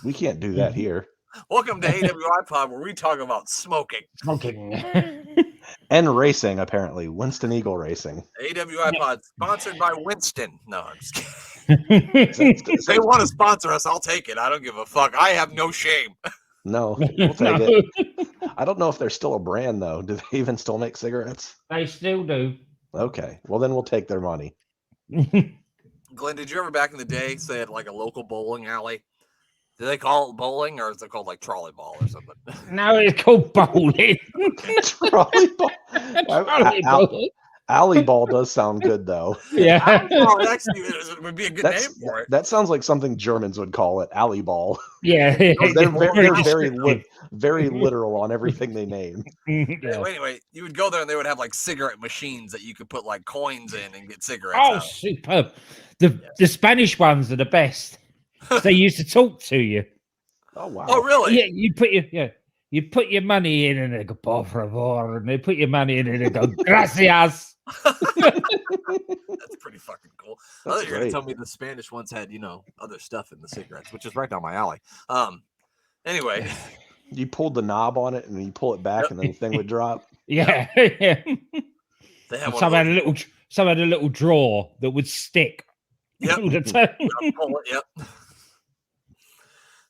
We can't do that here. Welcome to AWI Pod, where we talk about smoking. And racing, apparently. Winston Eagle Racing. AWI Pod, sponsored by Winston. No, I'm just kidding. If they want to sponsor us, I'll take it. I don't give a fuck. I have no shame. No, we'll take it. I don't know if they're still a brand, though. Do they even still make cigarettes? They still do. Okay. Well, then we'll take their money. Glenn, did you ever back in the day say at like a local bowling alley? Do they call it bowling, or is it called like trolley ball or something? No, it's called bowling. Trolley ball. Alley ball does sound good, though. Yeah. Oh, actually, it would be a good name for it. That sounds like something Germans would call it, alley ball. Yeah. They're very literal on everything they name. Yeah. Anyway, you would go there and they would have like cigarette machines that you could put like coins in and get cigarettes Oh, out. superb. The Spanish ones are the best. They used to talk to you. Oh, wow. Oh, really? Yeah, you put your money in and they go, por favor, and they put your money in and they go, gracias. That's pretty fucking cool. I thought you were going to tell me the Spanish ones had, other stuff in the cigarettes, which is right down my alley. Anyway. You pulled the knob on it and you pull it back and then the thing would drop. Yeah. Yeah. They have some had a little drawer that would stick. Yep. All the time. Yep.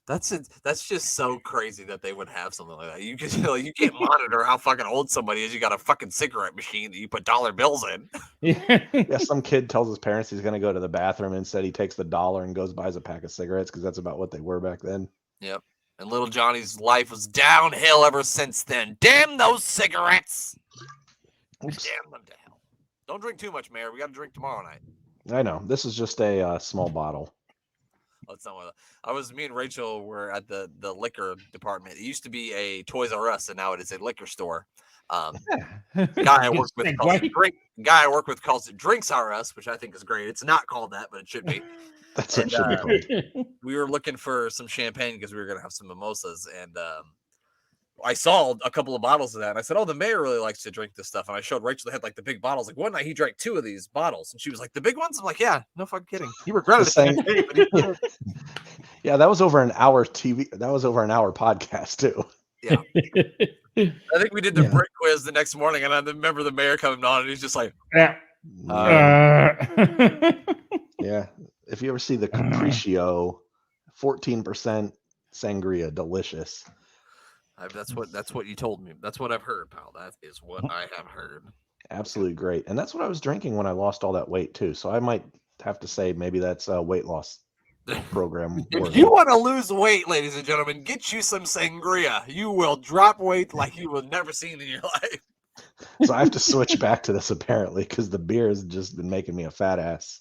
That's just so crazy that they would have something like that. You can't monitor how fucking old somebody is. You got a fucking cigarette machine that you put dollar bills in. Yeah, some kid tells his parents he's going to go to the bathroom. Instead, he takes the $1 and goes buys a pack of cigarettes because that's about what they were back then. Yep. And little Johnny's life was downhill ever since then. Damn those cigarettes. Oops. Damn them to hell. Don't drink too much, Mayor. We got to drink tomorrow night. I know. This is just a small bottle. That's not what me and Rachel were at the liquor department. It used to be a Toys R Us, and now it is a liquor store. Guy I work with calls it Drinks R Us, which I think is great. It's not called that, but it should be. That's what it should be called. We were looking for some champagne because we were going to have some mimosas, and I saw a couple of bottles of that, and I said, "Oh, the mayor really likes to drink this stuff." And I showed Rachel they had like the big bottles. Like one night he drank 2 of these bottles, and she was like, "The big ones?" I'm like, "Yeah, no fucking kidding." He regretted it. Yeah, that was over an hour TV. That was over an hour podcast too. Yeah, I think we did the brick quiz the next morning, and I remember the mayor coming on, and he's just like, "Yeah." Yeah. If you ever see the Capriccio, 14% sangria, delicious. That's what you told me. That's what I've heard, pal. That is what I have heard. Absolutely great. And that's what I was drinking when I lost all that weight too. So I might have to say maybe that's a weight loss program. If you want to lose weight, ladies and gentlemen, get you some sangria. You will drop weight like you will never seen in your life. So I have to switch back to this apparently because the beer has just been making me a fat ass.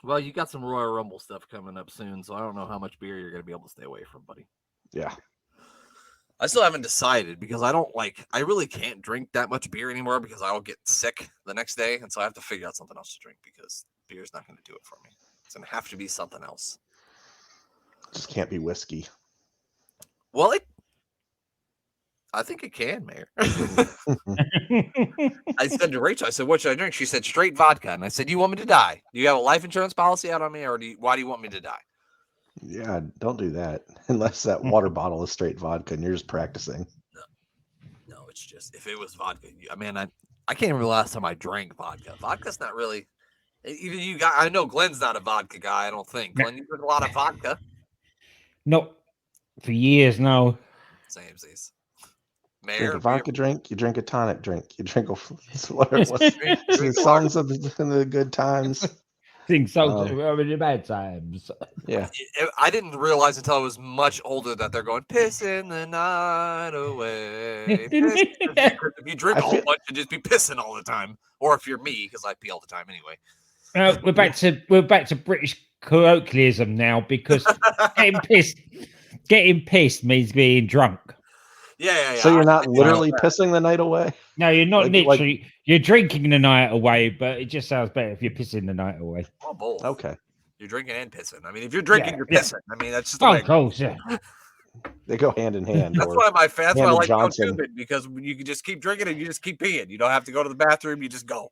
Well, you got some Royal Rumble stuff coming up soon, so I don't know how much beer you're going to be able to stay away from, buddy. Yeah. I still haven't decided because I really can't drink that much beer anymore because I'll get sick the next day. And so I have to figure out something else to drink because beer's not going to do it for me. It's going to have to be something else. Just can't be whiskey. Well, I think it can, Mayor. I said to Rachel, I said, "What should I drink?" She said, "Straight vodka." And I said, "You want me to die? Do you have a life insurance policy out on me, or why do you want me to die?" Yeah, don't do that unless that water bottle is straight vodka and you're just practicing. No, it's just if it was vodka. I can't remember the last time I drank vodka. Vodka's not really. Even you got. I know Glenn's not a vodka guy. I don't think Glenn. You drink a lot of vodka. No, for years now. Same as Drink Mayor. a vodka drink, you drink a tonic drink, you drink whatever. Songs of the good times. Sing songs in the bad times. Yeah. I didn't realize until I was much older that they're going pissing the night away. If you drink a whole bunch, you just be pissing all the time. Or if you're me, because I pee all the time anyway. We're back to British colloquialism now because getting pissed means being drunk. Yeah. So you're not literally pissing the night away? No, you're not literally. You're drinking the night away, but it just sounds better if you're pissing the night away. Oh, both. Okay. You're drinking and pissing. I mean, if you're drinking, you're pissing. I mean, that's just the Oh, way of course, yeah. They go hand in hand. That's why I like Johnson. to go stupid, because you can just keep drinking and you just keep peeing. You don't have to go to the bathroom. You just go.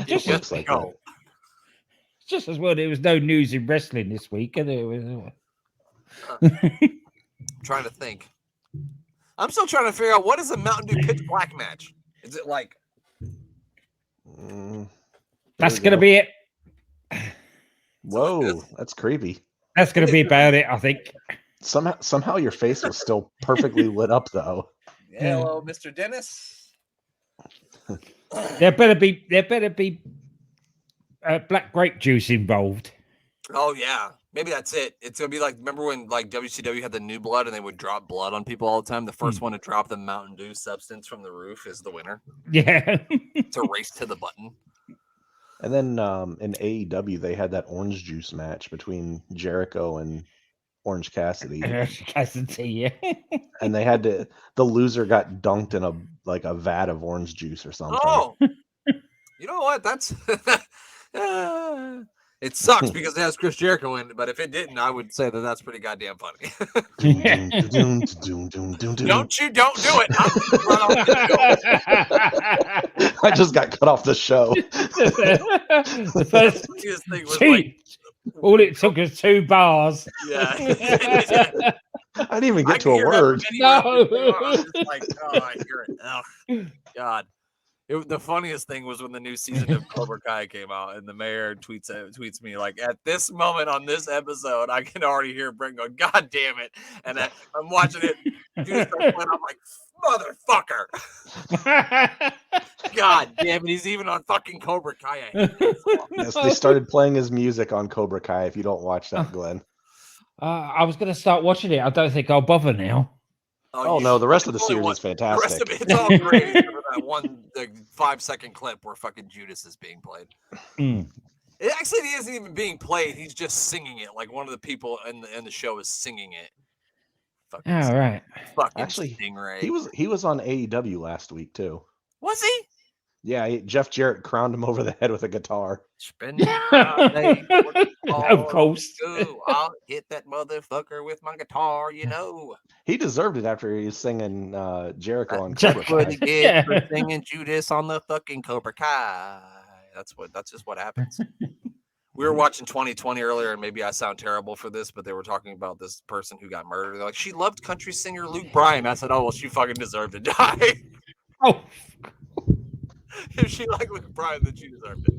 Just looks like go. just as well there was no news in wrestling this week, and it was. Trying to think. I'm still trying to figure out what is a Mountain Dew pitch black match. Is it like? That's you gonna go. be it. Whoa, that's creepy. That's gonna be about it, I think. Somehow your face was still perfectly lit up though. Hello, Mr. Dennis. There better be black grape juice involved. Oh yeah, maybe that's it. It's gonna be like, remember when like WCW had the new blood and they would drop blood on people all the time? The first one to drop the Mountain Dew substance from the roof is the winner. Yeah. It's a race to the button. And then in AEW they had that orange juice match between Jericho and Orange Cassidy. Cassidy, yeah. And they had to, the loser got dunked in a vat of orange juice or something. Oh, you know what? That's it sucks because it has Chris Jericho in it, but if it didn't, I would say that that's pretty goddamn funny. Don't you don't do it. I just got cut off the show. The first thing was two, like, all it took was 2 bars. yeah. I didn't even get to can a hear that word. from No. anywhere. I was just like, oh, I hear it. Oh, God. The funniest thing was when the new season of Cobra Kai came out, and the mayor tweets me like, at this moment on this episode, I can already hear Brent going, "God damn it!" And I'm watching it. Dude, I'm like, motherfucker! God damn it! He's even on fucking Cobra Kai. I hate this song. Yes, they started playing his music on Cobra Kai. If you don't watch that, Glenn. I was going to start watching it. I don't think I'll bother now. Oh you no, should. the rest of the Only series one- is The fantastic. rest of it, it's all great. Except for that one, the 5-second clip where fucking Judas is being played. Mm. It actually isn't even being played. He's just singing it. Like one of the people in the show is singing it. Fucking, All right. fucking Actually, Stingray. He was on AEW last week too. Was he? Yeah, Jeff Jarrett crowned him over the head with a guitar. Spend my day working hard Of course. on school. I'll hit that motherfucker with my guitar, you know. He deserved it after he was singing Jericho on Jeff Cobra That's what Kai. he Yeah. gets for singing Judas on the fucking Cobra Kai. That's just what happens. We were watching 2020 earlier, and maybe I sound terrible for this, but they were talking about this person who got murdered. They're like, she loved country singer Luke Bryan. I said, oh, well, she fucking deserved to die. Oh, If she liked Luke Bryan, then she deserved it.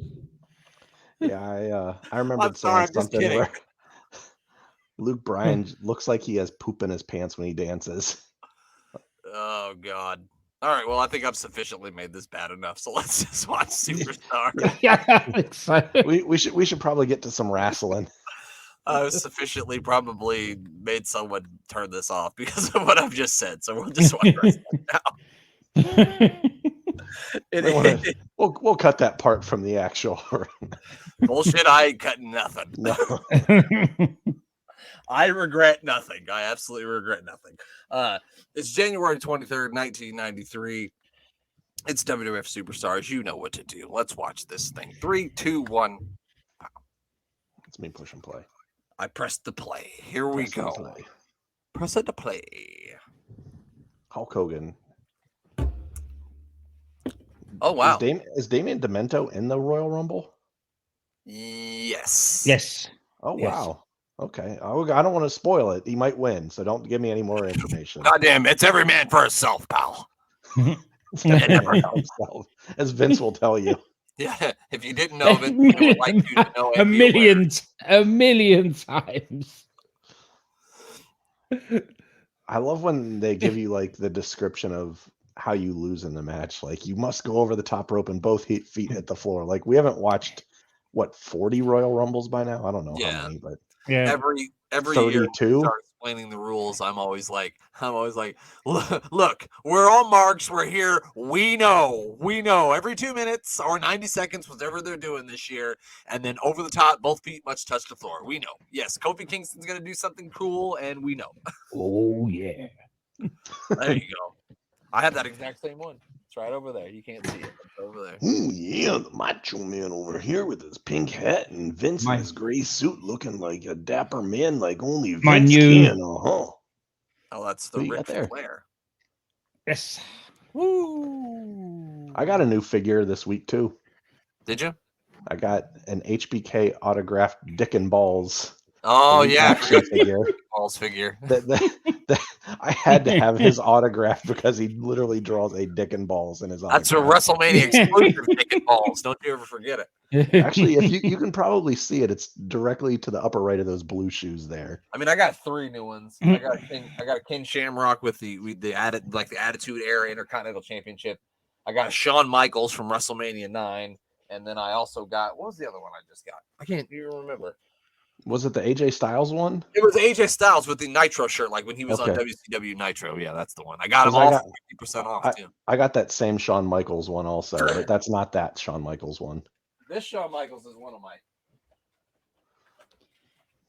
Yeah, I remember I'm sorry, saying I'm just something kidding. where Luke Bryan looks like he has poop in his pants when he dances. Oh, God. All right, well, I think I've sufficiently made this bad enough, so let's just watch Superstar. yeah, I think so. We should probably get to some wrestling. I've sufficiently probably made someone turn this off because of what I've just said, so we'll just watch wrestling now. We'll cut that part from the actual. Bullshit, I ain't cutting nothing. No. I regret nothing. I absolutely regret nothing. It's January 23rd, 1993. It's WWF Superstars. You know what to do. Let's watch this thing. 3, 2, 1. It's me push and play. I pressed the play. Here we Press and go. play. Press it to play. Hulk Hogan. Oh, wow. Is Damien Demento in the Royal Rumble? Yes. Yes. Oh Yes. wow. Okay. I don't want to spoil it. He might win, so don't give me any more information. God damn, it's every man for himself, pal. As Vince will tell you. Yeah, if you didn't know it, I would like you to know it. a million times. I love when they give you like the description of how you lose in the match. Like you must go over the top rope and both feet hit the floor. Like we haven't watched 40 Royal Rumbles by now. I don't know Yeah. how many, but Yeah. Every year when 32? we start explaining the rules, I'm always like, look, we're all marks. We're here. We know. Every 2 minutes or 90 seconds, whatever they're doing this year, and then over the top, both feet must touch the floor. We know. Yes, Kofi Kingston's gonna do something cool, and we know. Oh yeah. There you go. I have that exact same one. It's right over there. You can't see it. It's over there. ooh, yeah, the Macho Man over here with his pink hat and Vince My- in his gray suit looking like a dapper man like only Vince My new- can. Uh-huh. Oh, that's Who the you got Ric there? Flair. Yes. Woo! I got a new figure this week too. Did you? I got an HBK autographed Dick and Balls. Oh Elite yeah, action figure. Balls figure. I had to have his autograph because he literally draws a Dick and Balls in his That's a autograph. WrestleMania exclusive Dick and Balls. Don't you ever forget it. Actually, if you can probably see it, it's directly to the upper right of those blue shoes there. I mean, I got 3 new ones. I got a King Shamrock with the Attitude Era Intercontinental Championship. I got a Shawn Michaels from WrestleMania 9, and then I also got, what was the other one I just got? I can't even remember. Was it the AJ Styles one? It was AJ Styles with the Nitro shirt, like when he was on Okay. WCW Nitro. Yeah, that's the one. I got them 'Cause I all got- for 50% off too. I got that same Shawn Michaels one also, but that's not that Shawn Michaels one. This Shawn Michaels is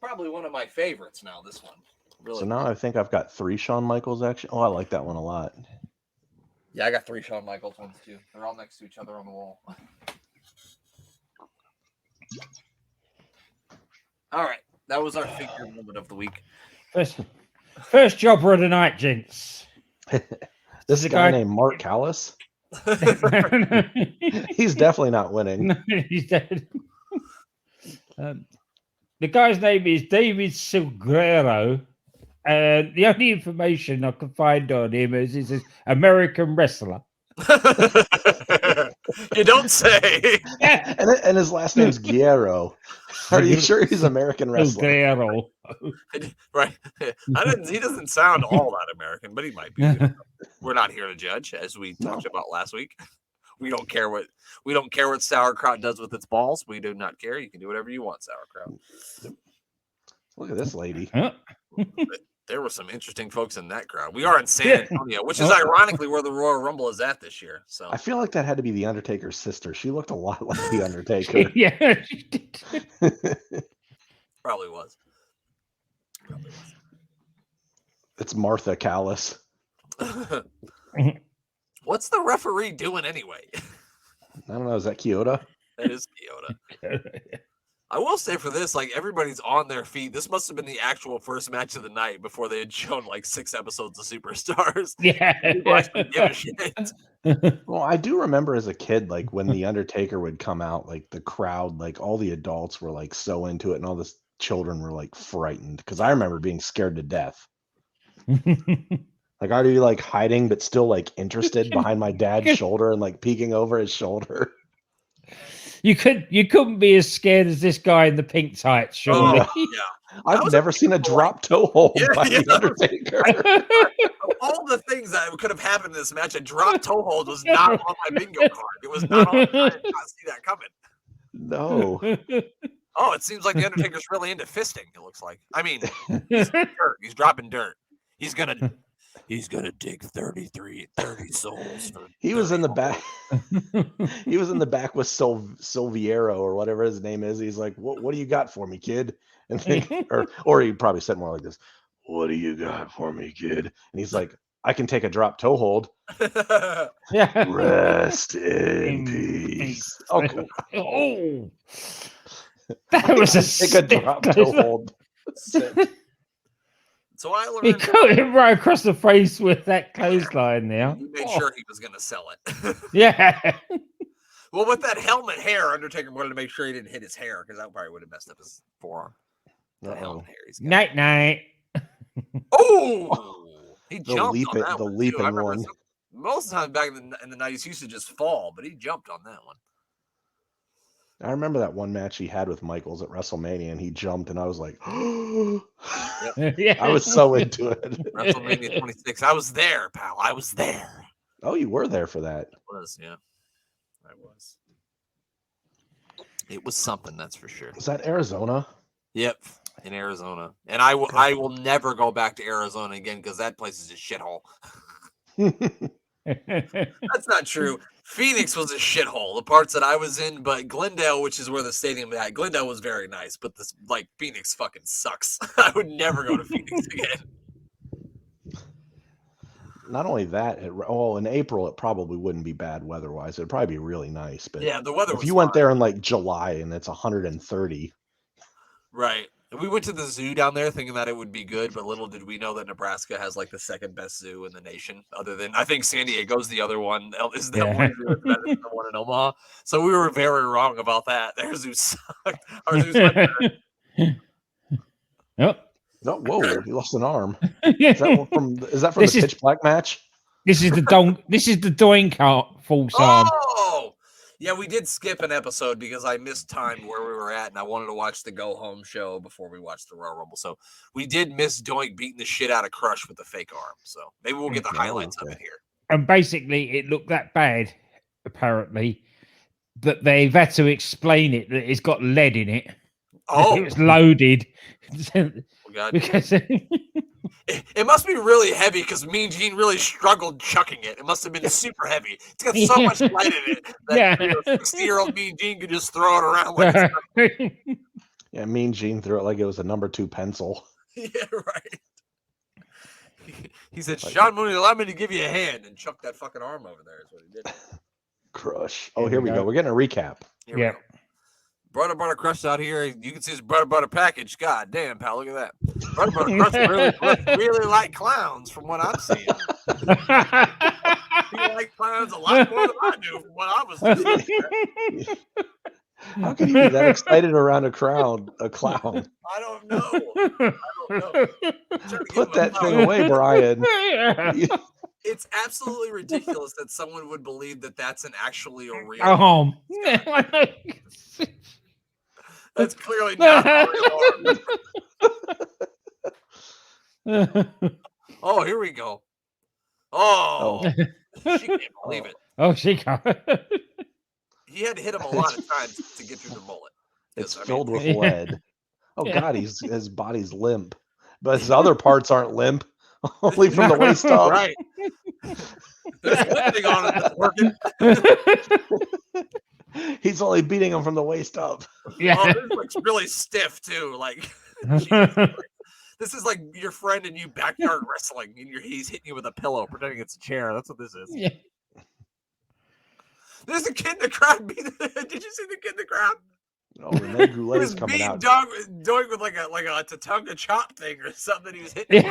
probably one of my favorites now. This one, really. So now I think I've got 3 Shawn Michaels actually. Oh, I like that one a lot. Yeah, I got 3 Shawn Michaels ones too. They're all next to each other on the wall. All right, that was our figure moment of the week. First jobber of the night, gents. This The guy guy- named Mark Callis. No, He's definitely not winning. he's dead. The guy's name is David Silguero. The only information I can find on him is he's an American wrestler. You don't say. Yeah, And his last name's Guerrero. Are you sure he's American wrestler? Silguero. Right. He doesn't sound all that American, but he might be. We're not here to judge, as we talked about last week. We don't care what sauerkraut does with its balls. We do not care. You can do whatever you want, sauerkraut. Look at this lady. Huh? There were some interesting folks in that crowd. We are in San Antonio, which is ironically where the Royal Rumble is at this year. So I feel like that had to be the Undertaker's sister. She looked a lot like the Undertaker. Yeah, she did. probably was. It's Martha Callis. What's the referee doing anyway? I don't know. Is that Kyoto? That is Kyoto. I will say for this, like everybody's on their feet. This must have been the actual first match of the night before they had shown like 6 episodes of Superstars. People actually give a shit. Well, I do remember as a kid, like when the Undertaker would come out, like the crowd, like all the adults were like so into it, and all the children were like frightened because I remember being scared to death. Like, are you like hiding but still like interested behind my dad's shoulder and like peeking over his shoulder? You couldn't be as scared as this guy in the pink tights, surely. Oh, yeah. I've never seen a drop toe hold Yeah, by yeah. the Undertaker. Of all the things that could have happened in this match, a drop toe hold was not on my bingo card. It was not on. I did not see that coming. No. Oh, it seems like the Undertaker's really into fisting. It looks like. I mean, he's dirt. He's dropping dirt. He's gonna dig 30 souls. He was in the back. He was in the back with Silviero or whatever his name is. He's like, "What do you got for me, kid?" And or he probably said more like this, "What do you got for me, kid?" And he's like, "I can take a drop toe hold. Yeah. Rest in peace." Oh, come on. Oh, that was a Take a stiff drop toe clothesline. hold. So I He learned got him right across the face with that clothesline now. he made sure he was going to sell it. Yeah. Well, with that helmet hair, Undertaker wanted to make sure he didn't hit his hair because that probably would have messed up his forearm. The Uh-oh. helmet hair he's got. Night night. Oh, he The jumped leaping- on that the one, too. I leaping remember one. most of the time back in the 90s, he used to just fall, but he jumped on that one. I remember that one match he had with Michaels at WrestleMania, and he jumped, and I was like, Yeah. I was so into it. WrestleMania 26. I was there, pal. I was there. Oh, you were there for that. Yeah. I was. It was something, that's for sure. Was that Arizona? Yep, in Arizona. And I will never go back to Arizona again because that place is a shithole. That's not true. Phoenix was a shithole, the parts that I was in, but Glendale, which is where the stadium is at, Glendale was very nice, but this Phoenix fucking sucks. I would never go to Phoenix again. Not only that, in April it probably wouldn't be bad weather-wise. It'd probably be really nice. But Yeah, the weather if was you went fine. there in like July and it's 130, Right. We went to the zoo down there thinking that it would be good, but little did we know that Nebraska has like the second best zoo in the nation, other than I think San Diego's the other one. Is that one zoo is better than the one in Omaha? So we were very wrong about that. Their zoo sucked. Our zoo's much better. Yep. Oh, whoa, he lost an arm. Is that from the pitch black match? This is the Doink false arm. Oh, yeah, we did skip an episode because I missed time where we were at, and I wanted to watch the go home show before we watched the Royal Rumble. So we did miss Doink beating the shit out of Crush with the fake arm. So maybe we'll get the highlights of it here. And basically, it looked that bad, apparently, that they've had to explain it that it's got lead in it. Oh, it was loaded. God. Because it must be really heavy because Mean Gene really struggled chucking it. It must have been super heavy. It's got so much light in it that 60-year-old Mean Gene could just throw it around like it's Yeah, Mean Gene threw it like it was a number 2 pencil. Yeah, right. He said, Sean Mooney, allow me to give you a hand, and chucked that fucking arm over there. Is what he did. Crush. Oh, here we go. We're getting a recap. Here we go. Butter Crush out here. You can see his butter package. God damn, pal, look at that. Butter Crush really like clowns from what I'm seeing. He like clowns a lot more than I do from what I was seeing. How can you be that excited around a clown? I don't know. Put that thing away, Brian. It's absolutely ridiculous that someone would believe that that's actually a real. That's clearly not a real arm. Oh, here we go. Oh. She can't believe it. Oh, she can't. He had to hit him a lot of times to get through the mullet. It's filled with lead. Oh God, his body's limp, but his other parts aren't limp. Only from the waist up. Right. There's lifting on it that's working. He's only beating him from the waist up. Yeah. Oh, this looks really stiff too. Like this is like your friend and you backyard wrestling, and he's hitting you with a pillow, pretending it's a chair. That's what this is. Yeah. There's a kid in the crowd. Did you see the kid in the crowd? Oh, Rene Goulet is coming out. Doink with like a Tatunga chop thing or something. He was hitting.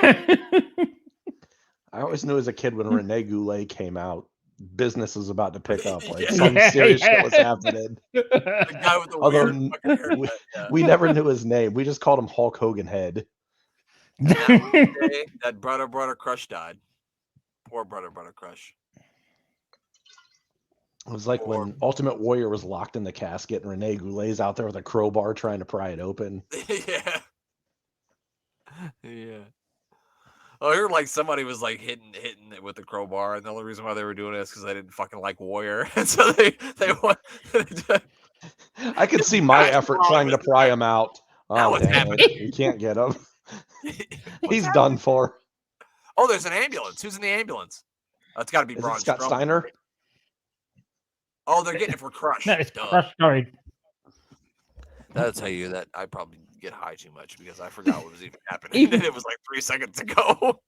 I always knew as a kid when Rene Goulet came out, business was about to pick up. Like some serious shit was happening. The guy with the weird fucking haircut, we never knew his name. We just called him Hulk Hogan Head. That brother Crush died. Poor brother Crush. It was like when Ultimate Warrior was locked in the casket and Rene Goulet's out there with a crowbar trying to pry it open. Yeah. Oh, I heard like somebody was like hitting it with the crowbar, and the only reason why they were doing it is because they didn't fucking like Warrior, and so they want. I could see my effort trying to pry him out. Oh, damn it. You can't get him. He's done for. Oh, there's an ambulance. Who's in the ambulance? Oh, it's got to be Braun Scott Strowman. Steiner. Oh, they're getting it for Crush. It's Crush going. That'll tell you that I probably get high too much because I forgot what was even happening. And it was like 3 seconds ago.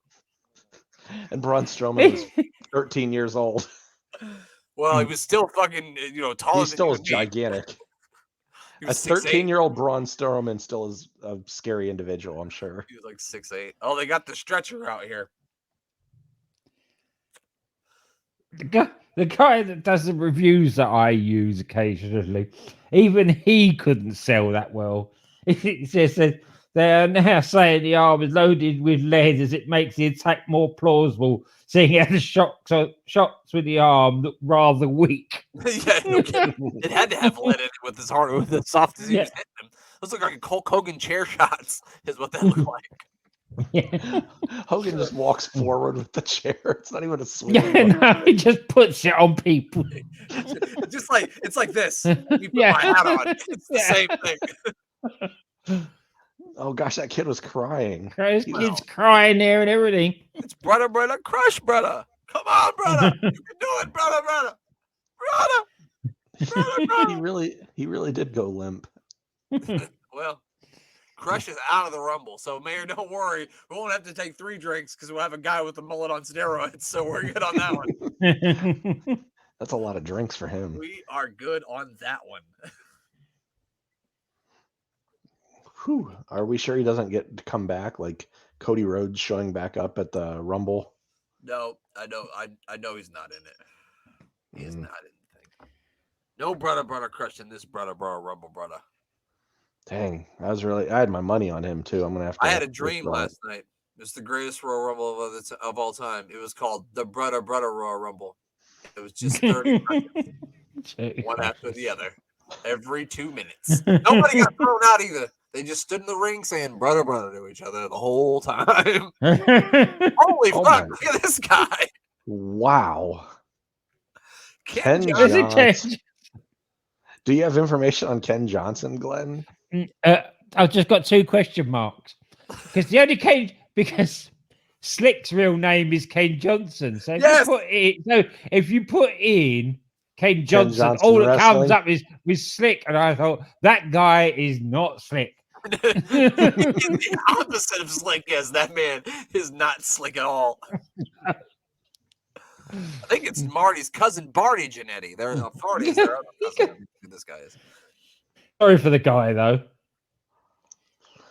And Braun Strowman was 13 years old. Well, he was still fucking, taller. He still is gigantic. A 13-year-old Braun Strowman still is a scary individual, I'm sure. He was like 6'8". Oh, they got the stretcher out here. The guy that does the reviews that I use occasionally, even he couldn't sell that well. He says that they are now saying the arm is loaded with lead as it makes the attack more plausible, seeing how the shots with the arm look rather weak. Yeah, no kidding. It had to have lead in it with his heart, with as soft as he was hitting him. Those look like Hulk Hogan chair shots, is what that look like. Yeah. Hogan just walks forward with the chair. It's not even a swing. Yeah, no, he just puts it on people. Just like it's like this. You put my hat on. It's the same thing. Oh gosh, that kid was crying. His kid's crying there and everything. It's brother, Crush, brother. Come on, brother. You can do it, brother. He really did go limp. Well, Crush is out of the Rumble, so Mayor, don't worry. We won't have to take 3 drinks because we'll have a guy with a mullet on steroids, so we're good on that one. That's a lot of drinks for him. We are good on that one. Whew. Are we sure he doesn't get to come back? Like Cody Rhodes showing back up at the Rumble? No, I know he's not in it. He is Mm. not in the thing. No brother crushing this brother Rumble brother. Dang, I had my money on him too. I'm gonna have to. I had a dream withdraw it. last night. It's the greatest Royal Rumble of all time. It was called the brother Royal Rumble. It was just 30 seconds, one after the other, every 2 minutes. Nobody got thrown out either. They just stood in the ring saying brother to each other the whole time. Holy Oh fuck, my- look at this guy. Wow. Ken Ken Johnson. Johnson. Do you have information on Ken Johnson, Glenn? I've just got 2 question marks because the only because Slick's real name is Ken Johnson. So if you put in Ken Johnson, Johnson all that comes Wrestling? up is with Slick, and I thought that guy is not Slick. The opposite of slick, yes, that man is not slick at all. I think it's Marty's cousin Barney Jannetty. They're Barney's their other cousin. Who this guy is. Sorry for the guy though.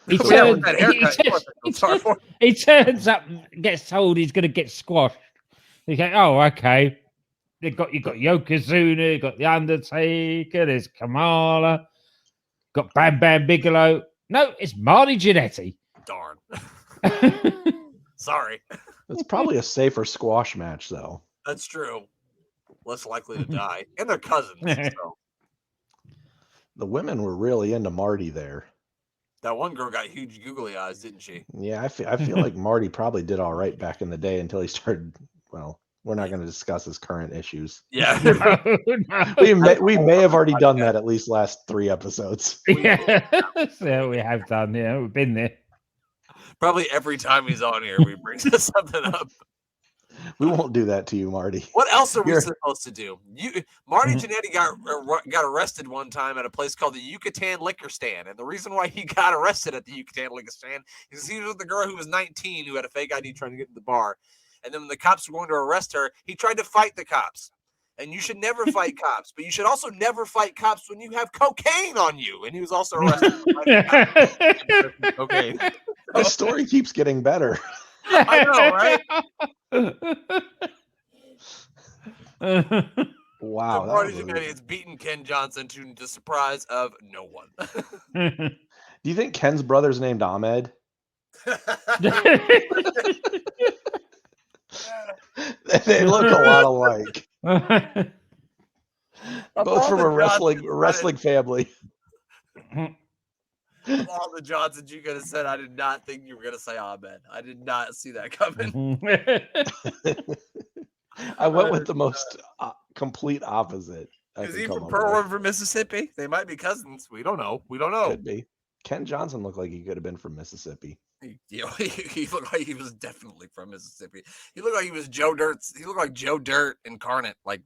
He Yeah, with turns, that haircut, sorry for it. he turns up and gets told he's going to get squashed. You go, oh, okay. You got Yokozuna, you got the Undertaker, there's Kamala, got Bam Bam Bigelow. No, it's Marty Jannetty. Darn. Sorry. It's probably a safer squash match, though. That's true. Less likely to die. And they're cousins. So. The women were really into Marty there. That one girl got huge googly eyes, didn't she? Yeah, I feel like Marty probably did all right back in the day until he started. Well, we're not going to discuss his current issues. Yeah. We may have already done that at least last 3 episodes. Yeah, so we have done. Yeah, we've been there. Probably every time he's on here, we bring something up. We won't do that to you, Marty. What else are we You're- supposed to do? Marty Jannetty got arrested one time at a place called the Yucatan Liquor Stand, and the reason why he got arrested at the Yucatan Liquor Stand is he was with the girl who was 19 who had a fake ID trying to get in the bar, and then when the cops were going to arrest her, he tried to fight the cops. And you should never fight cops, but you should also never fight cops when you have cocaine on you. And he was also arrested for fighting cops with cocaine. This story keeps getting better. I know, right? Wow. So that Marty was a- Jannetty has beaten Ken Johnson to the surprise of no one. Do you think Ken's brother's named Ahmed? They look a lot alike. Both from a wrestling family. Of all the Johnsons you could have said, I did not think you were going to say Ahmed. I did not see that coming. I went with the most complete opposite. I Is could he come from up Pearl with. River, Mississippi? They might be cousins. We don't know. We don't know. Could be. Ken Johnson looked like he could have been from Mississippi. He looked like he was definitely from Mississippi. He looked like he was Joe Dirt's. He looked like Joe Dirt incarnate, like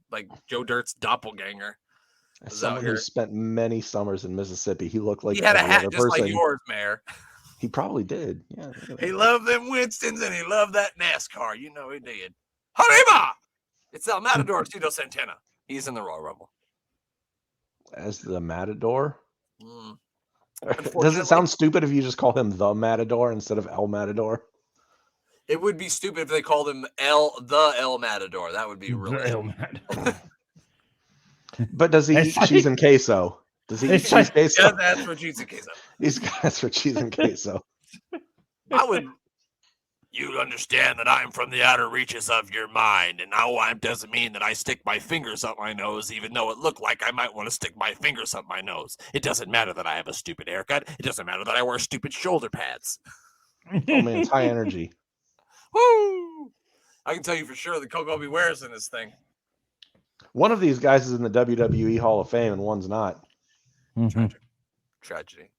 Joe Dirt's doppelganger. As Was someone out who here. spent many summers in Mississippi, he looked like He had a every hat other just like person. yours, Mayor. He probably did. Yeah. look at He that. loved them Winstons and he loved that NASCAR. You know he did. Hariba! It's El Matador Tito Santana. He's in the Royal Rumble. As the Matador. Mm. Does it Unfortunately- sound stupid if you just call him the Matador instead of El Matador? It would be stupid if they called him El Matador. That would be really. But does he eat It's like- cheese and queso? Does he eat It's cheese like- queso? Just ask for cheese and queso. These guys for cheese and queso. I would. You understand that I'm from the outer reaches of your mind, and now it doesn't mean that I stick my fingers up my nose, even though it looked like I might want to stick my fingers up my nose. It doesn't matter that I have a stupid haircut. It doesn't matter that I wear stupid shoulder pads. Oh man, it's high energy. Woo! I can tell you for sure that Coco Beware's in this thing. One of these guys is in the WWE Hall of Fame and one's not. Tragedy.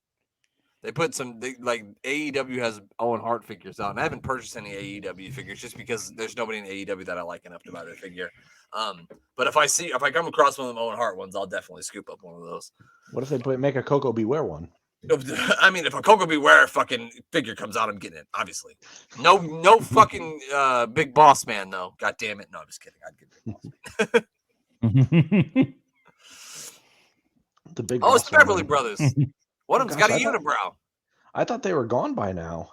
They put like AEW has Owen Hart figures on. I haven't purchased any AEW figures just because there's nobody in AEW that I like enough to buy their figure. But if I come across one of them Owen Hart ones, I'll definitely scoop up one of those. What if they make a Coco Beware one? I mean, if a Coco Beware fucking figure comes out, I'm getting it. Obviously, no fucking Big Boss Man though. God damn it! No, I'm just kidding. I'd get Big Boss Man. The big. Oh, it's boss man. Beverly Brothers. One of them's got a Gosh, I thought- unibrow. I thought they were gone by now.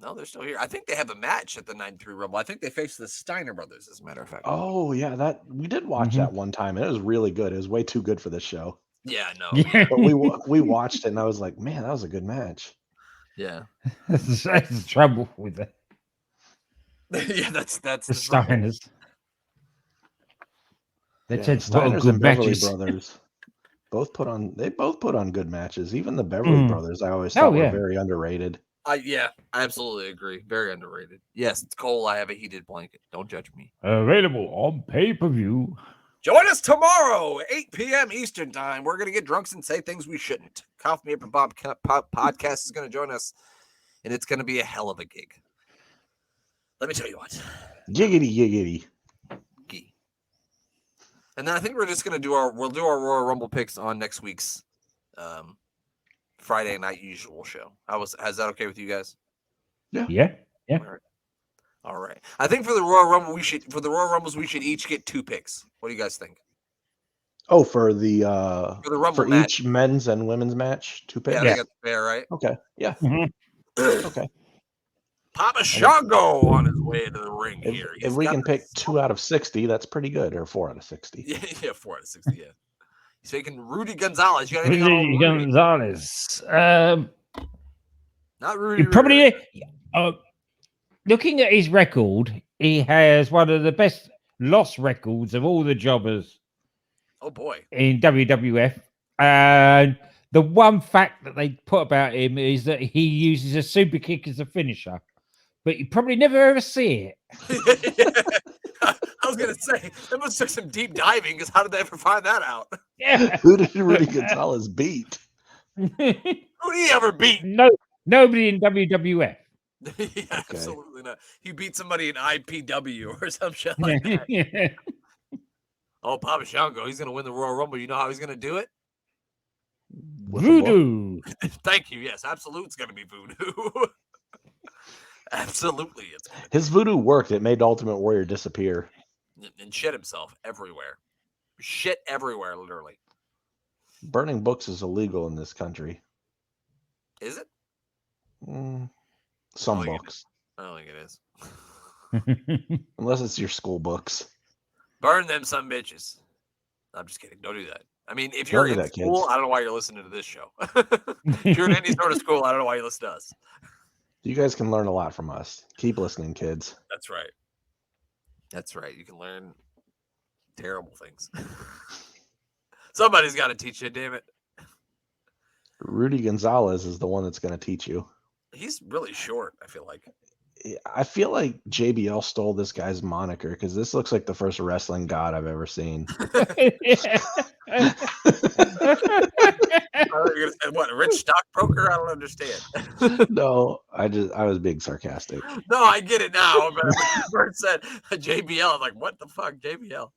No, they're still here. I think they have a match at the 93 Rumble. I think they faced the Steiner brothers, as a matter of fact. Oh yeah, that we did watch that one time, and it was really good. It was way too good for this show. Yeah, no. Yeah. But we watched it, and I was like, man, that was a good match. Yeah. That's the trouble with it. Yeah, that's The the trouble. Steiners. They Yeah, tend to put on Steiners good and Beverly matches. Brothers both put on good matches. Even the Beverly Brothers, I always Oh, thought yeah. were very underrated. Yeah, I absolutely agree. Very underrated. Yes, it's Cole. I have a heated blanket. Don't judge me. Available on pay-per-view. Join us tomorrow, 8 p.m. Eastern time. We're going to get drunks and say things we shouldn't. Cough Me Up and Bob podcast is going to join us, and it's going to be a hell of a gig. Let me tell you what. Giggity. And then I think we're just going to we'll do our Royal Rumble picks on next week's Friday night usual show. Is that okay with you guys? Yeah. All right. I think for the Royal Rumble, we should each get 2 picks. What do you guys think? Oh, for the Rumble for match. each men's and women's match, 2 picks. Yeah, I think that's fair, right? Okay. Yeah. Okay. Papa Shango on his way to the ring here. If we can pick 2 out of 60, that's pretty good, or 4 out of 60. Yeah, 4 out of 60. Yeah. He's taking Rudy Gonzalez. You got anything on Rudy Rudy? Gonzalez. Not Rudy. He probably looking at his record, he has one of the best loss records of all the jobbers. Oh boy. In WWF. And the one fact that they put about him is that he uses a super kick as a finisher, but you probably never ever see it. I was gonna say that must took some deep diving, because how did they ever find that out? Yeah. Who did Rudy Gonzalez beat? Who did he ever beat? No, nobody in WWF. Yeah, absolutely not. He beat somebody in IPW or some shit like that. Yeah. Oh, Papa Shango, he's gonna win the Royal Rumble. You know how he's gonna do it? Voodoo. Thank you. Yes, absolutely, it's gonna be voodoo. Absolutely, it's His voodoo worked. It made Ultimate Warrior disappear. and shit himself everywhere. Shit everywhere, literally. Burning books is illegal in this country. Is it? Some Oh, yeah. books, I don't think it is. unless it's your school books. Burn them some bitches. I'm just kidding. Don't do that. I mean, if Don't you're do in that, school, kids. I don't know why you're listening to this show. If you're in any sort of school, I don't know why you listen to us. You guys can learn a lot from us. Keep listening, kids. That's right. That's right. You can learn terrible things. Somebody's got to teach you, damn it. Rudy Gonzalez is the one that's going to teach you. He's really short, I feel like. I feel like JBL stole this guy's moniker because this looks like the first wrestling god I've ever seen. You're gonna say, what, a rich stockbroker? I don't understand. No, I was being sarcastic. No, I get it now. But when you first said JBL, I'm like, what the fuck, JBL?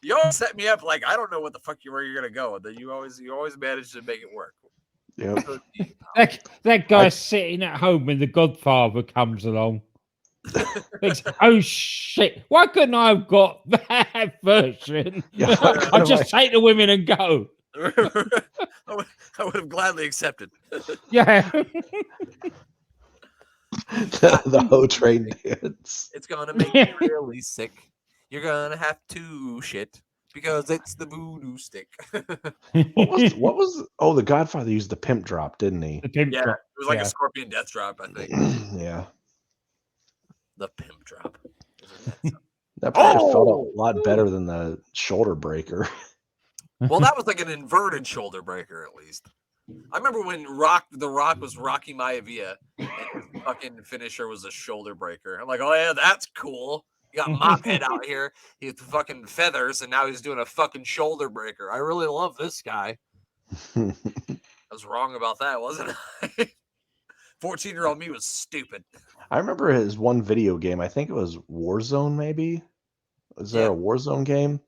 You always set me up like I don't know what the fuck where you're gonna go, and then you always manage to make it work. Yep. that guy's sitting at home when The Godfather comes along. Thinks, oh shit! Why couldn't I have got that version? Yeah, I'll just take the women and go. I would have gladly accepted. Yeah. the Ho Train dance. It's gonna make me really sick. You're gonna have to shit because it's the voodoo stick. What was? Oh, the Godfather used the pimp drop, didn't he? The pimp Yeah, drop. it was like Yeah. a scorpion death drop, I think. Yeah. The pimp drop. That probably felt a lot better than the shoulder breaker. Well, that was like an inverted shoulder breaker, at least. I remember when The Rock was Rocky Maivia, and his fucking finisher was a shoulder breaker. I'm like, oh yeah, that's cool. You got Mophead out here. He has fucking feathers, and now he's doing a fucking shoulder breaker. I really love this guy. I was wrong about that, wasn't I? 14-year-old me was stupid. I remember his one video game. I think it was Warzone, maybe. Was there a Warzone game?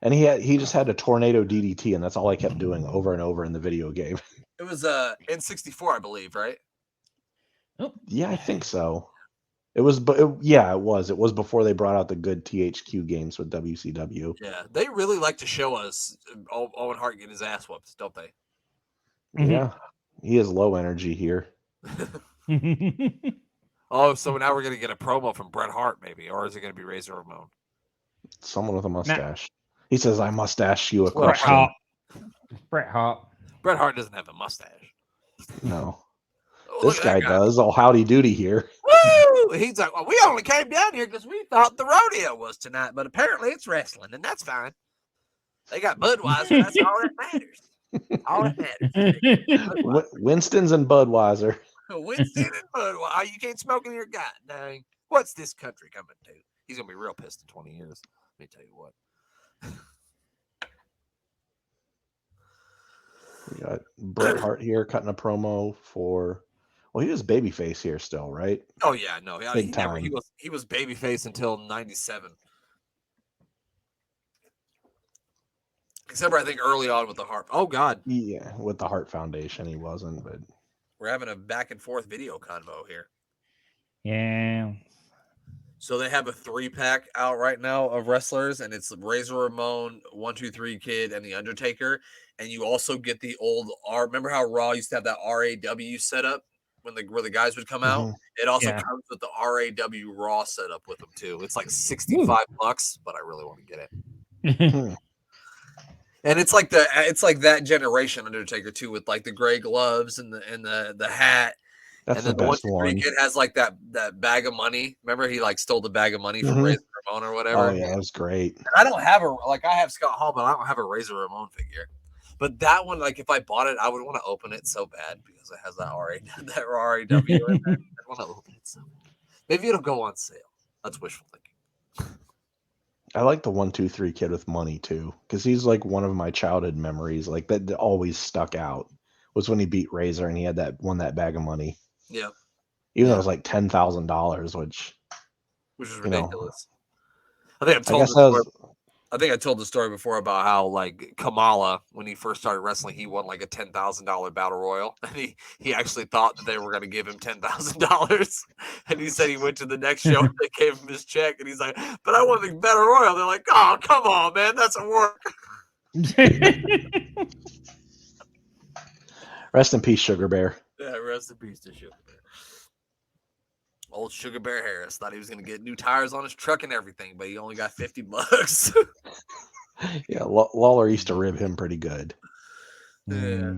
And he just had a tornado DDT, and that's all I kept doing over and over in the video game. It was N64, I believe, right? Yeah, I think so. It was, but it was. It was before they brought out the good THQ games with WCW. Yeah, they really like to show us Owen Hart getting his ass whooped, don't they? Yeah, he has low energy here. Oh, so now we're gonna get a promo from Bret Hart, maybe, or is it gonna be Razor Ramon? Someone with a mustache. He says, "I must ask you a Well, Bret question." Hart. Bret Hart. Bret Hart doesn't have a mustache. No, Oh, this look at that guy does. Oh, howdy doody here. Woo! He's like, well, we only came down here because we thought the rodeo was tonight, but apparently it's wrestling, and that's fine. They got Budweiser. That's all that matters. All that matters. Winston's and Budweiser. Winston and Budweiser. You can't smoke in your goddamn. What's this country coming to? He's gonna be real pissed in 20 years. Let me tell you what. We got Bret Hart here cutting a promo for. Well, he was babyface here still, right? Oh yeah, no, Big time. he was babyface until '97. Except for I think early on with the Hart. Oh God, Yeah, with the Hart Foundation, he wasn't. But we're having a back and forth video convo here. Yeah. So they have a 3-pack out right now of wrestlers, and it's Razor Ramon, 1-2-3 Kid, and the Undertaker. And you also get the old R. Remember how Raw used to have that RAW setup where the guys would come out? It also comes with the RAW Raw setup with them too. It's like $65, but I really want to get it. And it's like that generation Undertaker too, with like the gray gloves and the hat. that's And the then best one. Kid has like that bag of money. Remember he like stole the bag of money from Razor Ramon or whatever. Oh yeah, that was great. And I don't have I have Scott Hall, but I don't have a Razor Ramon figure. But that one, like if I bought it, I would want to open it so bad because it has that RAW in there. I want to open it so bad. Maybe it'll go on sale. That's wishful thinking. I like the 1-2-3 Kid with money too, because he's like one of my childhood memories. Like that always stuck out was when he beat Razor and he had won that bag of money. Yeah. Even though it was like $10,000, which is you know, ridiculous. I think I told the story before about how like Kamala, when he first started wrestling, he won like a $10,000 battle royal, and he actually thought that they were going to give him $10,000, and he said he went to the next show and they gave him his check, and he's like, "But I won the battle royal." They're like, "Oh, come on, man, that's a work." Rest in peace, Sugar Bear. Yeah, rest in peace to Sugar Bear. Old Sugar Bear Harris thought he was going to get new tires on his truck and everything, but he only got $50. Yeah, Lawler used to rib him pretty good. Yeah.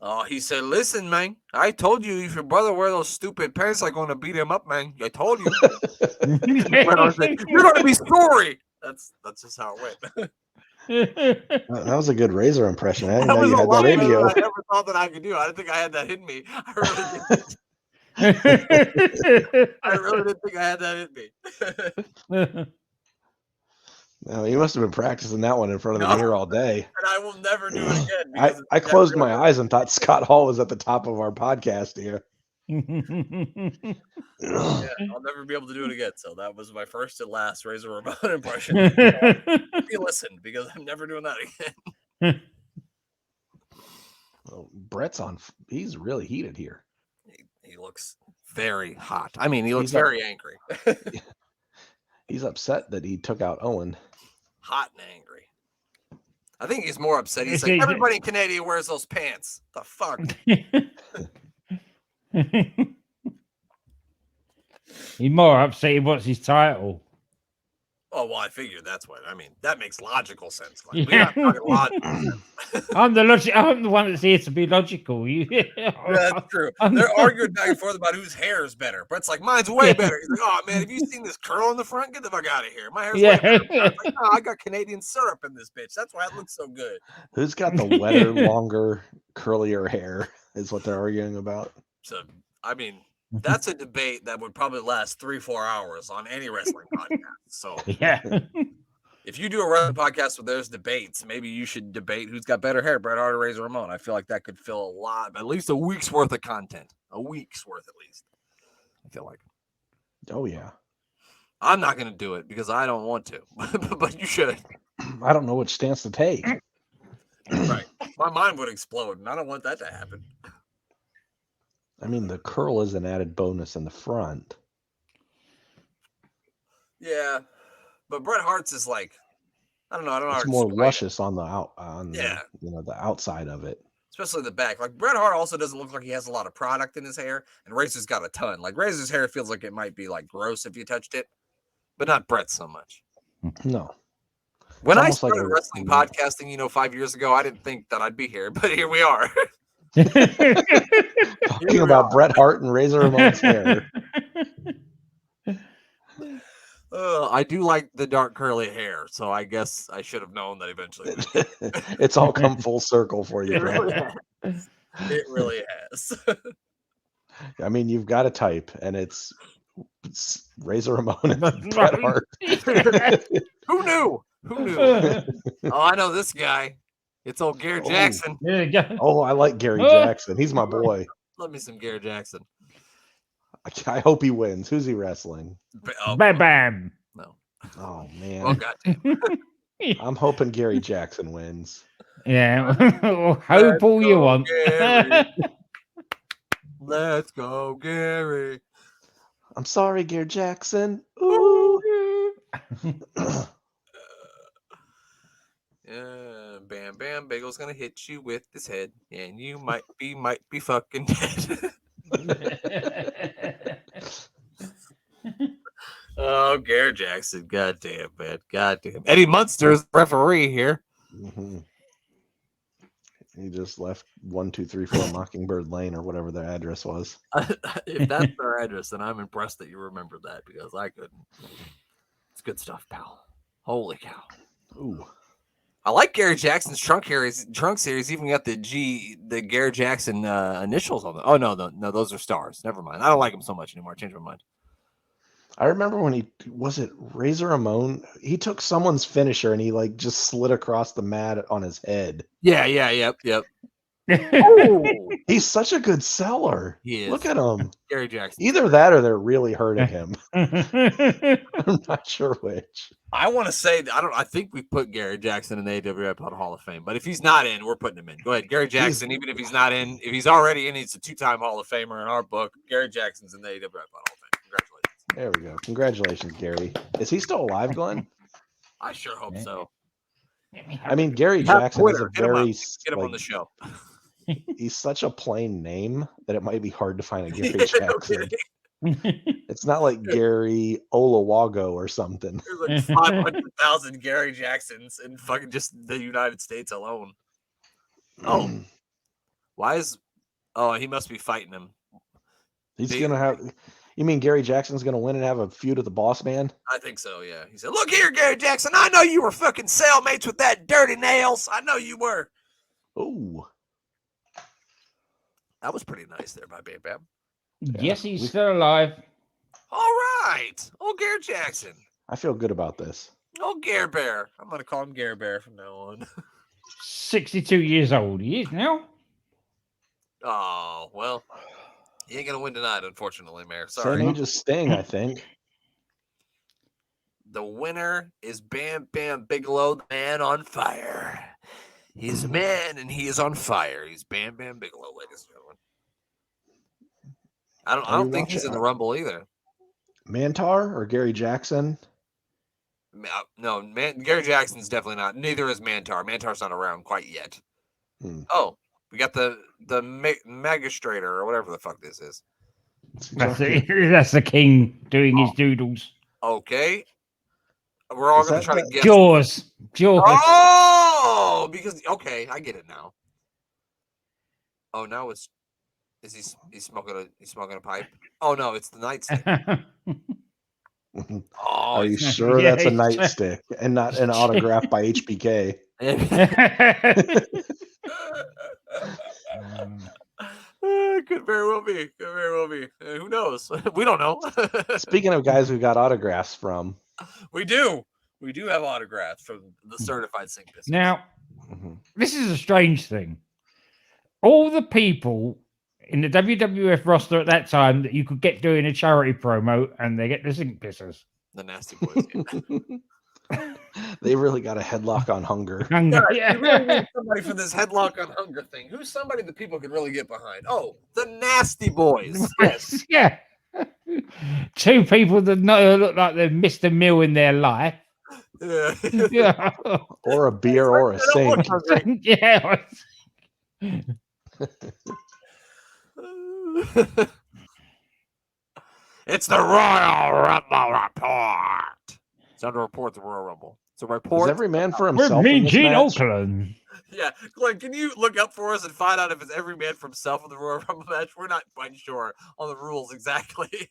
Oh, he said, "Listen, man, I told you if your brother wear those stupid pants, I'm going to beat him up, man. I told you." "You're going to be sorry." That's just how it went. That was a good Razor impression. I didn't That know was you a had lot that in better you. than I ever thought that I could do. I didn't think I had that in me. I really didn't think I had that in me. No, you must have been practicing that one in front of the mirror all day. And I will never do it again. I closed my eyes and thought Scott Hall was at the top of our podcast here. Yeah, I'll never be able to do it again. So that was my first and last Razor Ramon impression. Be listened, because I'm never doing that again. Well, Brett's on. He's really heated here. He looks very hot. I mean, he looks He's very angry. He's upset that he took out Owen. Hot and angry. I think he's more upset. He's like, everybody in Canada wears those pants. The fuck? He's more upset he wants his title. Oh, well, I figured that's what. I mean, that makes logical sense. Like, we're not talking logical. I'm the one that's here to be logical. That's true. They're arguing back and forth about whose hair is better. Brett's like, mine's way better. He's like, oh, man, have you seen this curl in the front? Get the fuck out of here. My hair's way better. I was like, no, I got Canadian syrup in this bitch. That's why it looks so good. Who's got the wetter, longer, curlier hair is what they're arguing about. So, I mean, that's a debate that would probably last 3-4 hours on any wrestling podcast. So, yeah. If you do a wrestling podcast where there's debates, maybe you should debate who's got better hair, Bret Hart or Razor Ramon. I feel like that could fill a lot, at least a week's worth of content. A week's worth, at least. I feel like. Oh, yeah. I'm not going to do it because I don't want to, but you should. I don't know which stance to take. Right. My mind would explode, and I don't want that to happen. I mean, the curl is an added bonus in the front. Yeah. But Bret Hart's is like, I don't know. It's more luscious on the the outside of it. especially the back. Like Bret Hart also doesn't look like he has a lot of product in his hair, and Razor's got a ton. Like Razor's hair feels like it might be like gross if you touched it, but not Bret's so much. No. When I almost like started a- wrestling podcasting, 5 years ago, I didn't think that I'd be here, but here we are. Talking about Bret Hart and Razor Ramon's hair. I do like the dark curly hair, so I guess I should have known that eventually. It's all come full circle for you, It Brett. really has. It really has. I mean, you've got a type, and it's Razor Ramon and Bret Hart. Who knew? Who knew? Oh, I know this guy. It's old Garrett Jackson. There you go. Oh, I like Gary Jackson. He's my boy. Love me some Garrett Jackson. I hope he wins. Who's he wrestling? Oh, Bam bam. no. Oh man, Well, goddamn. I'm hoping Gary Jackson wins. Yeah. Hope all you go, want. Gary. Let's go, Gary. I'm sorry, Gary Jackson. Ooh. Bam Bam Bagel's gonna hit you with his head, and you might be fucking dead. Oh, Garrett Jackson. Goddamn, man. Goddamn. Eddie Munster's referee here. Mhm. He just left 1-2-3-4 Mockingbird Lane or whatever their address was. If that's their address, then I'm impressed that you remember that because I couldn't. It's good stuff, pal. Holy cow. Ooh. I like Gary Jackson's trunk series. Even got the Gary Jackson initials on them. Oh no, those are stars. Never mind. I don't like him so much anymore. I changed my mind. I remember when he was it Razor Ramon. He took someone's finisher and he like just slid across the mat on his head. Yep. Oh, He's such a good seller. he is. Look at him. Gary Jackson. Either that or they're really hurting him. I'm not sure which. I want to say I think we put Gary Jackson in the AWA Hall of Fame, but if he's not in, we're putting him in. Go ahead, Gary Jackson. Even if he's not in, if he's already in, he's a 2-time Hall of Famer in our book. Gary Jackson's in the AWA Hall of Fame. Congratulations. There we go. Congratulations, Gary. Is he still alive, Glenn? I sure hope so. I mean, Gary Have Jackson is Twitter. a Get him up. very Get him on like, the show. he's such a plain name that it might be hard to find a Gary No Jackson. kidding. It's not like Gary Olawago or something. There's like 500,000 Gary Jacksons in fucking just the United States alone. Oh, why is? Oh, he must be fighting him. He's gonna have. You mean Gary Jackson's gonna win and have a feud with the Boss Man? I think so. Yeah. He said, "Look here, Gary Jackson. I know you were fucking cellmates with that Dirty Nails. I know you were." Ooh. That was pretty nice there by Bam Bam. Yes, he's still alive. All right. Oh, Gary Jackson. I feel good about this. Oh, Gare Bear. I'm going to call him Gare Bear from now on. 62 years old he is now. Oh, well. He ain't going to win tonight, unfortunately, Mayor. Sorry. Same age as Sting, I think. The winner is Bam Bam Bigelow, the man on fire. He's a man and he is on fire. He's Bam Bam Bigelow, ladies and gentlemen. I don't think he's in the Rumble either. Mantar or Gary Jackson? No, Gary Jackson's definitely not. Neither is Mantar. Mantar's not around quite yet. Oh, we got the magistrator or whatever the fuck this is. That's the king doing his doodles. Okay. We're all going to try to guess. Jaws. Oh, because okay, I get it now. Oh, now it's he's smoking a pipe. Oh no, it's the nightstick. Oh, are you sure that's a nightstick and not an autograph by HBK? Could very well be. Could very well be. Who knows? We don't know. Speaking of guys we got autographs from, we do have autographs from the certified Sink Biscuits. Now, this is a strange thing. All the people in the WWF roster at that time that you could get doing a charity promo, and they get the Sink Pissers. The Nasty Boys. they really got a headlock on hunger. Yeah, you really need somebody for this headlock on hunger thing. Who's somebody that people can really get behind? Oh, the Nasty Boys. Yes. Yeah. Two people that look like they've missed a meal in their life. Yeah. Yeah. Or a beer or a sink. Yeah. It's the Royal Rumble report. It's time to report the Royal Rumble. It's a report. Is every man for With himself me, in this Gene match? Oakland. Yeah, Glenn, can you look up for us and find out if it's every man for himself in the Royal Rumble match? We're not quite sure on the rules exactly.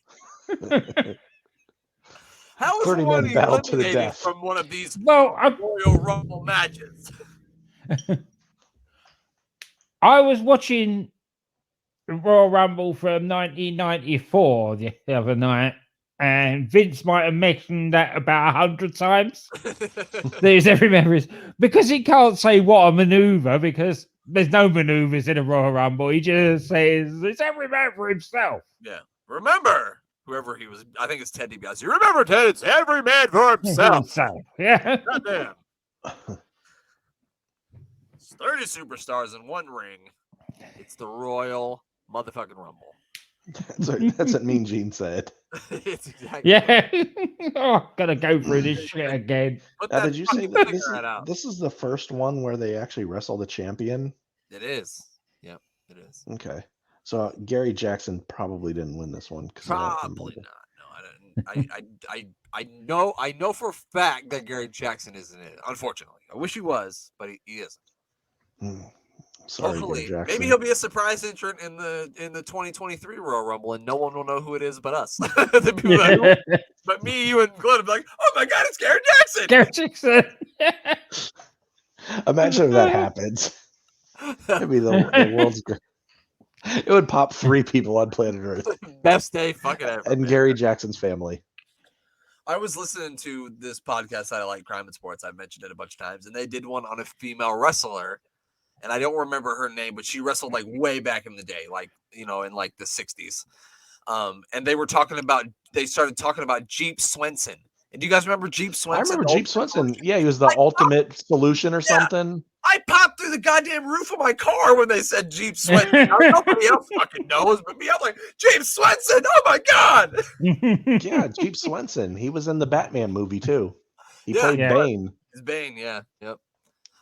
How is 30 one men battle to the eliminated death. from one of these Well, Royal Rumble matches? I was watching the Royal Rumble from 1994 the other night, and Vince might have mentioned that about 100 times. There's every member is because he can't say what a maneuver because there's no maneuvers in a Royal Rumble. He just says it's every man for himself. Yeah. Remember, whoever he was, I think it's Ted DiBiase. Remember, Ted, it's every man for himself. Yeah. Goddamn. It's 30 superstars in one ring. It's the Royal motherfucking Rumble. That's what Mean Gene said. It's exactly. Yeah. Oh, gotta go through this shit again. Put Now, that did you say fucking that finger out. this is the first one where they actually wrestle the champion? It is. Yep, it is. Okay. So Gary Jackson probably didn't win this one. Probably not. No, I didn't. I know for a fact that Gary Jackson isn't in it. Unfortunately, I wish he was, but he isn't. Sorry, Hopefully, Gary Jackson. maybe he'll be a surprise entrant in the 2023 Royal Rumble, and no one will know who it is but us. The people that but me, you, and Glenn will be like, "Oh my God, it's Gary Jackson!" Gary Jackson. Imagine if that happens. It'd be the world's great. It would pop 3 people on planet Earth. Best day fucking ever. And man. Gary Jackson's family. I was listening to this podcast that I like, Crime and Sports. I've mentioned it a bunch of times, and they did one on a female wrestler, and I don't remember her name, but she wrestled like way back in the day, like in like the 60s. And they started talking about Jeep Swenson. And do you guys remember Jeep Swenson? I remember Jeep Swenson. Yeah, he was the ultimate solution or something. I popped through the goddamn roof of my car when they said Jeep Swenson. Nobody else fucking knows but me. I'm like, Jeep Swenson, oh my God. Yeah, Jeep Swenson. He was in the Batman movie too. He Yeah, played yeah. Bane. It's Bane, yeah. Yep.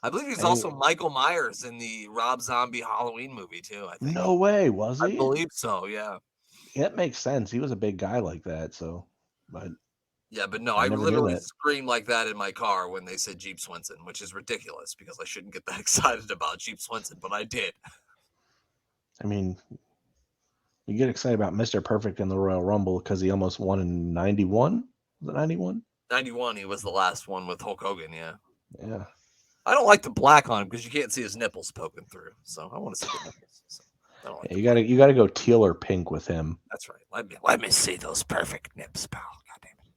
I believe he's And also Michael Myers in the Rob Zombie Halloween movie too, I think. No way, was I he? believe so, yeah. That makes sense. He was a big guy like that, so but Yeah, but no, I I never knew literally that. screamed like that in my car when they said Jeep Swenson, which is ridiculous because I shouldn't get that excited about Jeep Swenson, but I did. I mean, you get excited about Mr. Perfect in the Royal Rumble because he almost won in 91. Was it 91? 91, he was the last one with Hulk Hogan, yeah. Yeah. I don't like the black on him because you can't see his nipples poking through. So I want to see the nipples. So I don't like Yeah, you gotta go teal or pink with him. That's right. Let me see those perfect nips, pal. God damn it.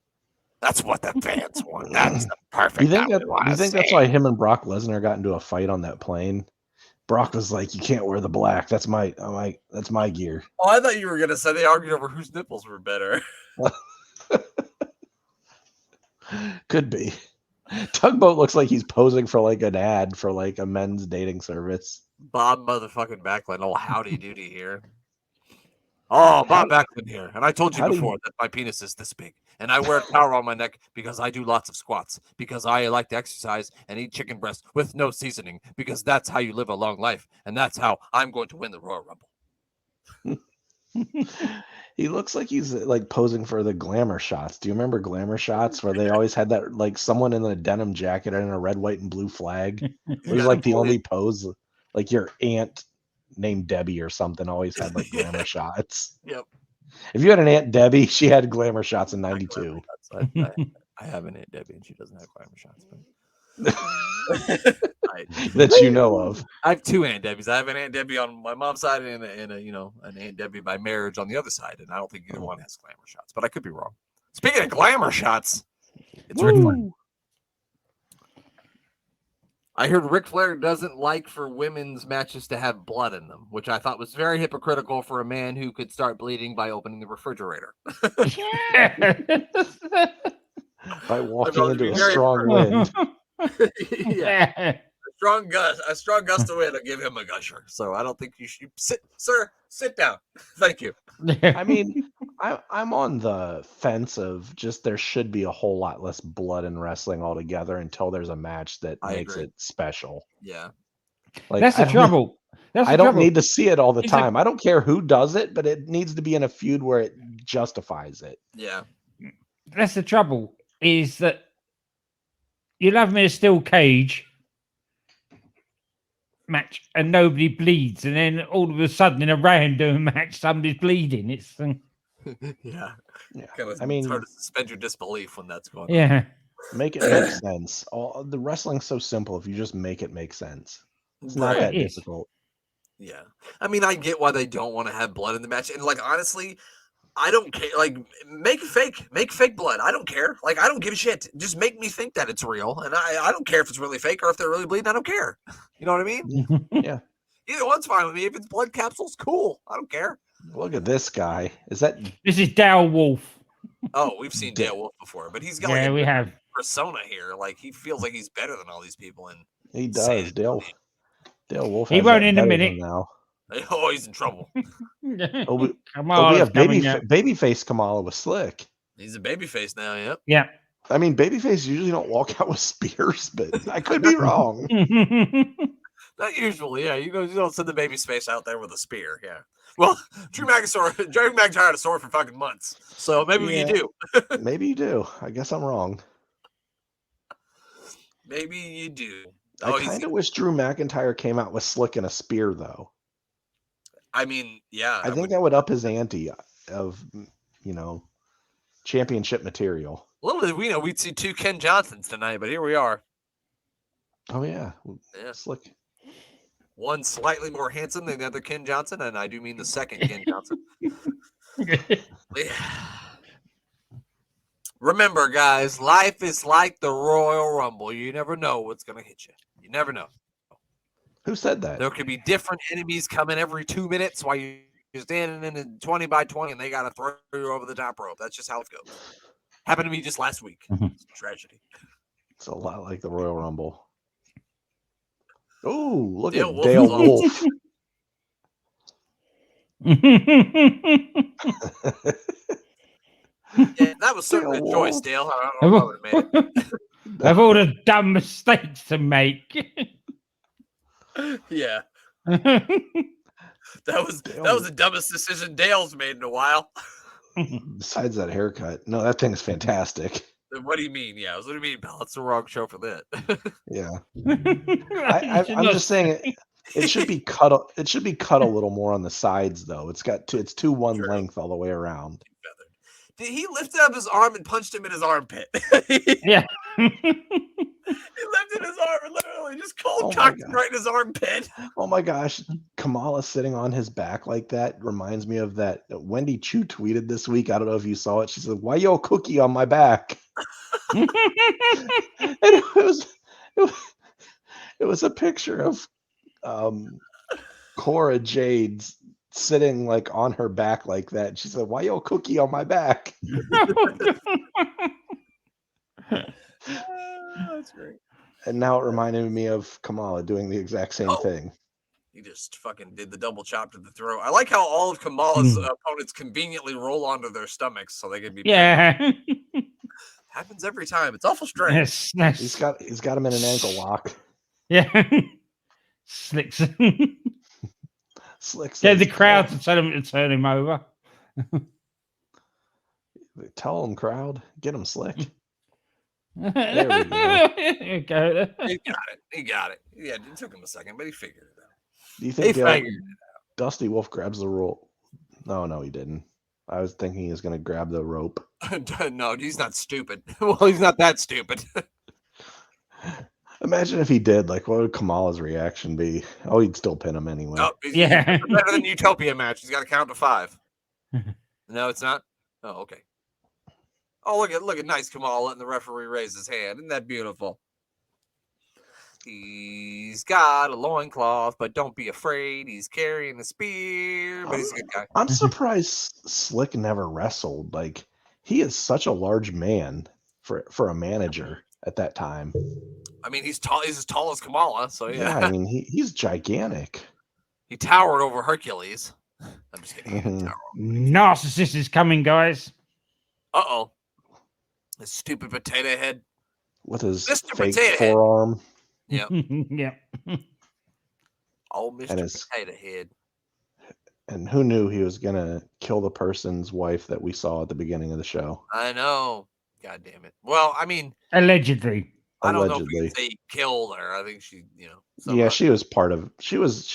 That's what the fans want. That's the perfect. You think that's why him and Brock Lesnar got into a fight on that plane? Brock was like, "You can't wear the black. That's my gear." Oh, I thought you were gonna say they argued over whose nipples were better. Could be. Tugboat looks like he's posing for like an ad for like a men's dating service. Bob motherfucking Backlund. Oh, howdy doody here. Oh, Bob Backlund here. And I told you before that my penis is this big. And I wear a towel on my neck because I do lots of squats. Because I like to exercise and eat chicken breast with no seasoning. Because that's how you live a long life. And that's how I'm going to win the Royal Rumble. He looks like he's like posing for the glamour shots. Do you remember glamour shots where they always had that like someone in a denim jacket and a red, white, and blue flag? It was like the only pose. Like your aunt named Debbie or something always had like glamour shots. Yep. If you had an Aunt Debbie, she had glamour shots in '92. I have an Aunt Debbie and she doesn't have glamour shots. But... that you know of. I have 2 Aunt Debbies. I have an Aunt Debbie on my mom's side and an Aunt Debbie by marriage on the other side. And I don't think either one has glamour shots, but I could be wrong. Speaking of glamour shots, it's Ric Flair. I heard Ric Flair doesn't like for women's matches to have blood in them, which I thought was very hypocritical for a man who could start bleeding by opening the refrigerator. By walking into a strong wind. Yeah. A strong gust of wind will give him a gusher. So I don't think you should sit down. Thank you. I mean, I'm on the fence of just there should be a whole lot less blood in wrestling altogether until there's a match that makes it special. Yeah. Like That's the trouble. That's I the don't trouble. need to see it all the He's a- time. I don't care who does it, but it needs to be in a feud where it justifies it. Yeah. That's the trouble. Is that you'll have me a steel cage match and nobody bleeds, and then all of a sudden in a random match somebody's bleeding. It's Yeah. Yeah. Kind of, I mean, it's hard to suspend your disbelief when that's going on. yeah. make it make sense. All the wrestling's so simple if you just make it make sense. It's not Right. that It is. difficult. Yeah. I mean, I get why they don't want to have blood in the match. And like honestly, I don't care. Like make fake blood. I don't care. Like I don't give a shit. Just make me think that it's real. And I don't care if it's really fake or if they're really bleeding. I don't care. You know what I mean? Yeah. Either one's fine with me. If it's blood capsules, cool. I don't care. Look at this guy. Is that This is Dale Wolf. Oh, we've seen Da- Dale Wolf before, but he's got Yeah, like we a have. persona here. Like he feels like he's better than all these people. And he Say does? it. Dale Wolf. He has won't that in a better minute. than Now. oh, he's in trouble. Oh, we Kamala's have coming out. babyface Kamala was slick. He's a babyface now. Yep. Yeah. I mean, babyface usually don't walk out with spears, but I could be wrong. Not usually. Yeah, you don't send the baby space out there with a spear. Yeah. Well, Drew McIntyre had a sword for fucking months, so maybe Yeah. you do. Maybe you do. I guess I'm wrong. Maybe you do. I he's- kind of wish Drew McIntyre came out with slick and a spear, though. I mean, yeah. I think that would up his ante of, championship material. Little did we know we'd see two Ken Johnsons tonight, but here we are. Oh yeah, Yeah. slick. One slightly more handsome than the other Ken Johnson, and I do mean the second Ken Johnson. Yeah. Remember, guys, life is like the Royal Rumble. You never know what's going to hit you. You never know. Who said that? There could be different enemies coming every 2 minutes while you're standing in a 20 by 20 and they got to throw you over the top rope. That's just how it goes. Happened to me just last week. Mhm. It's a tragedy. It's a lot like the Royal Rumble. Oh, look Dale at Wolf Dale is on. Wolf. Yeah, that was certainly a Dale choice, Wolf. Dale. I don't know if I would have made it. Of all the dumb mistakes to make. Yeah, that was Dale. the dumbest decision Dale's made in a while. Besides that haircut, no, that thing's fantastic. What do you mean? Yeah, what do you mean, pal? It's the wrong show for that. Yeah, You should I'm not just saying it should be cut. It should be cut a little more on the sides, though. It's two one Sure. length all the way around. Did he lift up his arm and punched him in his armpit? Yeah. He lifted his arm and literally just Oh cold my cocked him God. right in his armpit. Oh my gosh, Kamala sitting on his back like that reminds me of that Wendy Chu tweeted this week. I don't know if you saw it. She said, "Why yo cookie on my back?" And it was a picture of Cora Jade sitting like on her back like that. She said, "Why yo cookie on my back?" That's great. And now it reminded me of Kamala doing the exact same Oh. thing. He just fucking did the double chop to the throat. I like how all of Kamala's opponents conveniently roll onto their stomachs so they can be. Yeah. Happens every time. It's awful strange. Yes, yes. He's got him in an ankle lock. Yeah. Slicks. Slick Get the says, crowd to tell him to turn him over. Tell him, crowd, get him slick. There we go. He got it. Yeah, it took him a second, but he figured it out. Do you He think figured Dusty Wolf grabs the rope? No, he didn't. I was thinking he was going to grab the rope. No, he's not stupid. Well, he's not that stupid. Imagine if he did. Like, what would Kamala's reaction be? Oh, he'd still pin him anyway. No, Yeah. it's better than Utopia match. He's got to count to 5. No, it's not. Oh, okay. Oh, look at nice Kamala letting the referee raise his hand. Isn't that beautiful? He's got a loincloth, but don't be afraid. He's carrying a spear, but he's a good guy. I'm surprised Slick never wrestled. Like, he is such a large man for a manager at that time. I mean, he's tall. He's as tall as Kamala, so Yeah, yeah. I mean, he's gigantic. He towered over Hercules. I'm just kidding. He didn't Mhm. tower. Narcissist is coming, guys. Uh-oh. His stupid potato head. With his Mr. fake Potato Head. forearm. Yep. Yeah. Oh, Mr. his- Potato Head. And who knew he was gonna kill the person's wife that we saw at the beginning of the show? I know. God damn it. Well, I mean, Allegedly. I don't know if we Allegedly. can say he killed her. I think she, Yeah, somehow- she was part of. She was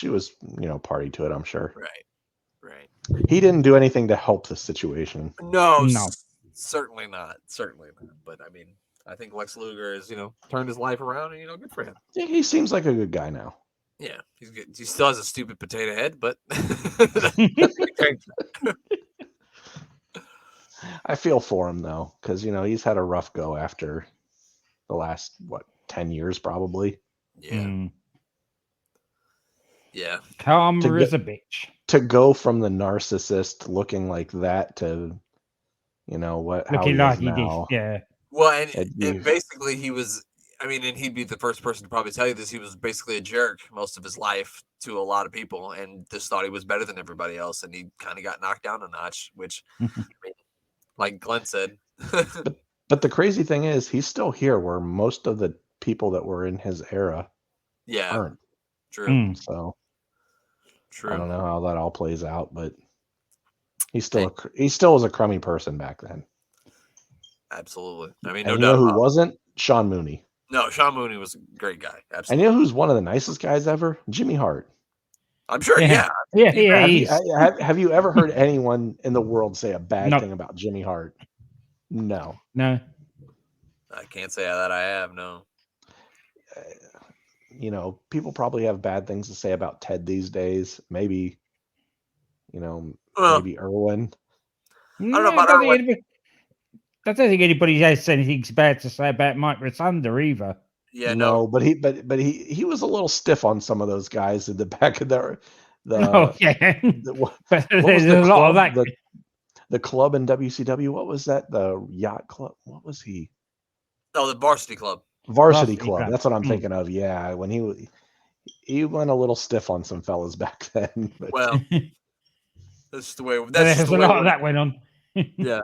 party to it. I'm sure. Right. He didn't do anything to help the situation. No, No. certainly not. Certainly not. But I mean, I think Lex Luger has, turned his life around, and good for him. Yeah, he seems like a good guy now. Yeah, he's good. He still has a stupid potato head, but I feel for him though, because he's had a rough go after the last 10 years probably. yeah, Mm. yeah. Karma To is a bitch. To go from the narcissist looking like that to, how he Looking like is he did. now. Yeah. Well, and you- basically he was. I mean, and he'd be the first person to probably tell you this. He was basically a jerk most of his life to a lot of people, and just thought he was better than everybody else. And he kind of got knocked down a notch, which, I mean, like Glenn said, But the crazy thing is, he's still here, where most of the people that were in his era yeah, aren't. true, Mm. So true. I don't know how that all plays out, but he still was a crummy person back then. Absolutely. I mean, And no you doubt. know who about it. wasn't? Sean Mooney. No, Sean Mooney was a great guy. And Absolutely. you know who's one of the nicest guys ever? Jimmy Hart. I'm sure. Yeah. Yeah. Yeah. Have He's, you, have you ever heard anyone in the world say a bad No. thing about Jimmy Hart? No. no. I can't say that I have. No. People probably have bad things to say about Ted these days. Maybe, Well, maybe Irwin. don't know about don't Irwin. think anybody- I don't think anybody has anything bad to say about Mike Rotunda either. yeah. No, No. but he was a little stiff on some of those guys in the back of the Oh, yeah. what But was there's the a lot of club? that. The club in WCW. What was that? The yacht club. What was he? No, the Varsity Club. Varsity Varsity Club. Club. That's what I'm Hmm. thinking of. Yeah, when he went a little stiff on some fellas back then. But Well, that's the way. That's just There's the a way lot it of that went on. Yeah.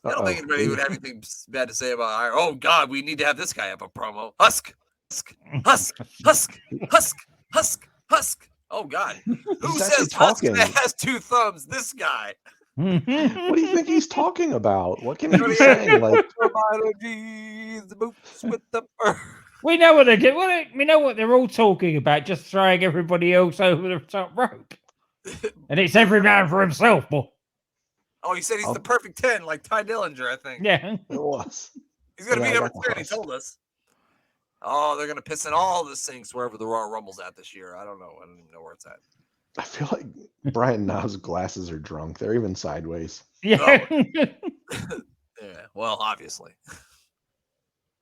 I don't think anybody would have anything bad to say about. Oh God, we need to have this guy up a promo. Husk, husk, husk, husk, husk, husk, husk. Oh God, who He's says actually husk talking. that has two thumbs? This guy. What do you think he's talking about? What can he be saying? Like, The boots with the fur. We know what they do. We know what they're all talking about. Just throwing everybody else over the top rope, and it's every man for himself, boy. Oh, he said he's I'll- the perfect 10, like Ty Dillinger, I think. Yeah. it was. He's gonna Yeah, be number that 10. He was. told us. Oh, they're gonna piss in all the sinks wherever the Royal Rumble's at this year. I don't know. I don't even know where it's at. I feel like Brian Knob's glasses are drunk. They're even sideways. Yeah. Yeah. Well, obviously,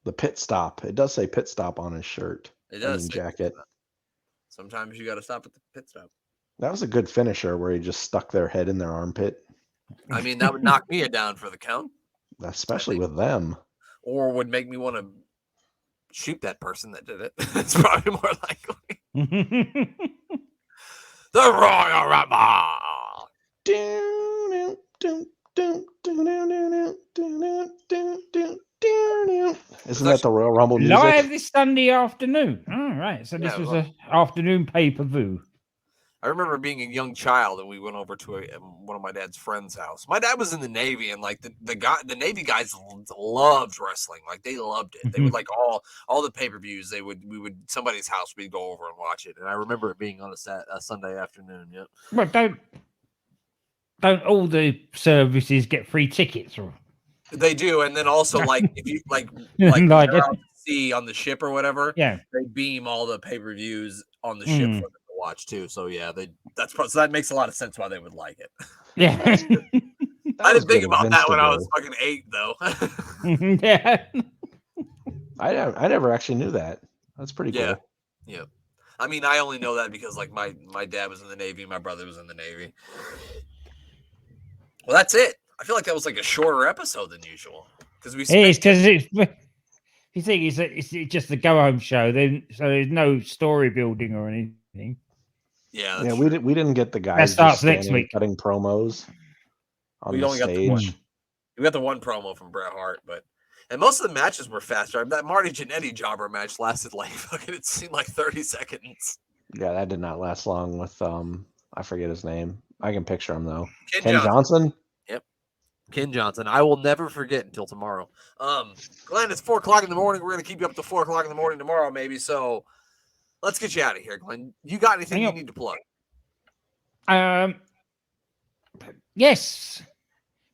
The pit stop. It does say pit stop on his shirt. it does. say Jacket. pit stop. Sometimes you got to stop at the pit stop. That was a good finisher where he just stuck their head in their armpit, I mean, that would knock me down for the count, especially with them. or would make me want to shoot that person that did it. It's probably more likely. The Royal Rumble. Isn't that the Royal Rumble music? Live this Sunday afternoon. All right. So this Yeah, was well- an afternoon pay-per-view. I remember being a young child and we went over to one of my dad's friend's house. My dad was in the Navy, and like the Navy guys loved wrestling. Like they loved it. They would like all the pay-per-views. We would somebody's house. We'd go over and watch it. And I remember it being on a Sunday afternoon. Yep. Well, don't all the services get free tickets? Or They do, and then also like if you like Like when it. they're out to sea on the ship or whatever, yeah. they beam all the pay-per-views on the ship for them to watch too. So yeah, so that makes a lot of sense why they would like it. Yeah. I didn't think about that when I was fucking 8 though. Yeah. I never actually knew that. That's pretty Yeah. cool. Yeah. I mean, I only know that because like my dad was in the Navy, my brother was in the Navy. Well, that's it. I feel like that was like a shorter episode than usual because we It is spent, because you think it's just a go home show, then so there's no story building or anything. yeah, Yeah, that's we true. didn't get the guys just starts next standing week. cutting promos on We the only got the stage. one. We got the one promo from Bret Hart, and most of the matches were faster. That Marty Jannetty jobber match lasted like fucking, it seemed like 30 seconds. Yeah, that did not last long with I forget his name. I can picture him though. Ken Ken Johnson? Yep. Ken Johnson. I will never forget until tomorrow. Glenn, it's 4:00 in the morning. We're gonna keep you up to 4:00 in the morning tomorrow, maybe. So let's get you out of here, Glenn. You got anything you need to plug? Yes.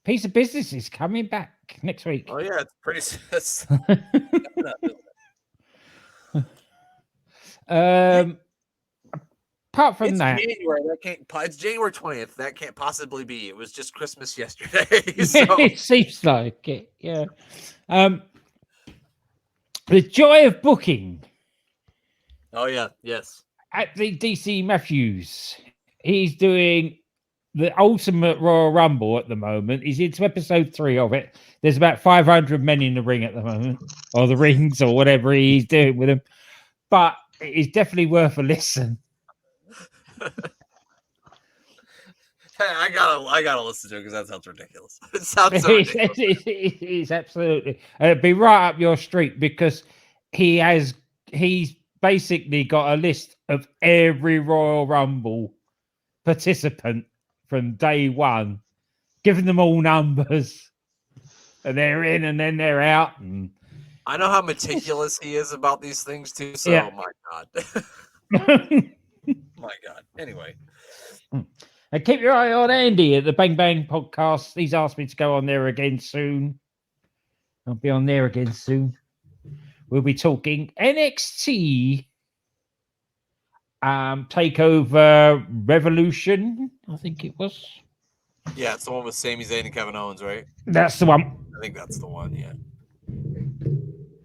Piece of Business is coming back next week. Oh yeah, it's pretty. Apart from it's that, January. It's January 20th. That can't possibly be. It was just Christmas yesterday. So. It seems like it. Yeah. The joy of booking. Oh yeah. Yes. At the DC Matthews, he's doing the Ultimate Royal Rumble at the moment. He's into episode 3 of it. There's about 500 men in the ring at the moment, or the rings, or whatever he's doing with them. But it's definitely worth a listen. Hey, I gotta listen to it because that sounds ridiculous. It sounds so ridiculous. It's absolutely. It'd be right up your street because he's basically got a list of every Royal Rumble participant from day one, giving them all numbers, and they're in and then they're out. And I know how meticulous he is about these things too. So, yeah. my God. My God. Anyway. And keep your eye on Andy at the Bang Bang podcast. He's asked me to go on there again soon. I'll be on there again soon. We'll be talking NXT Takeover Revolution, I think it was. Yeah, it's the one with Sami Zayn and Kevin Owens, right? That's the one. I think that's the one, yeah.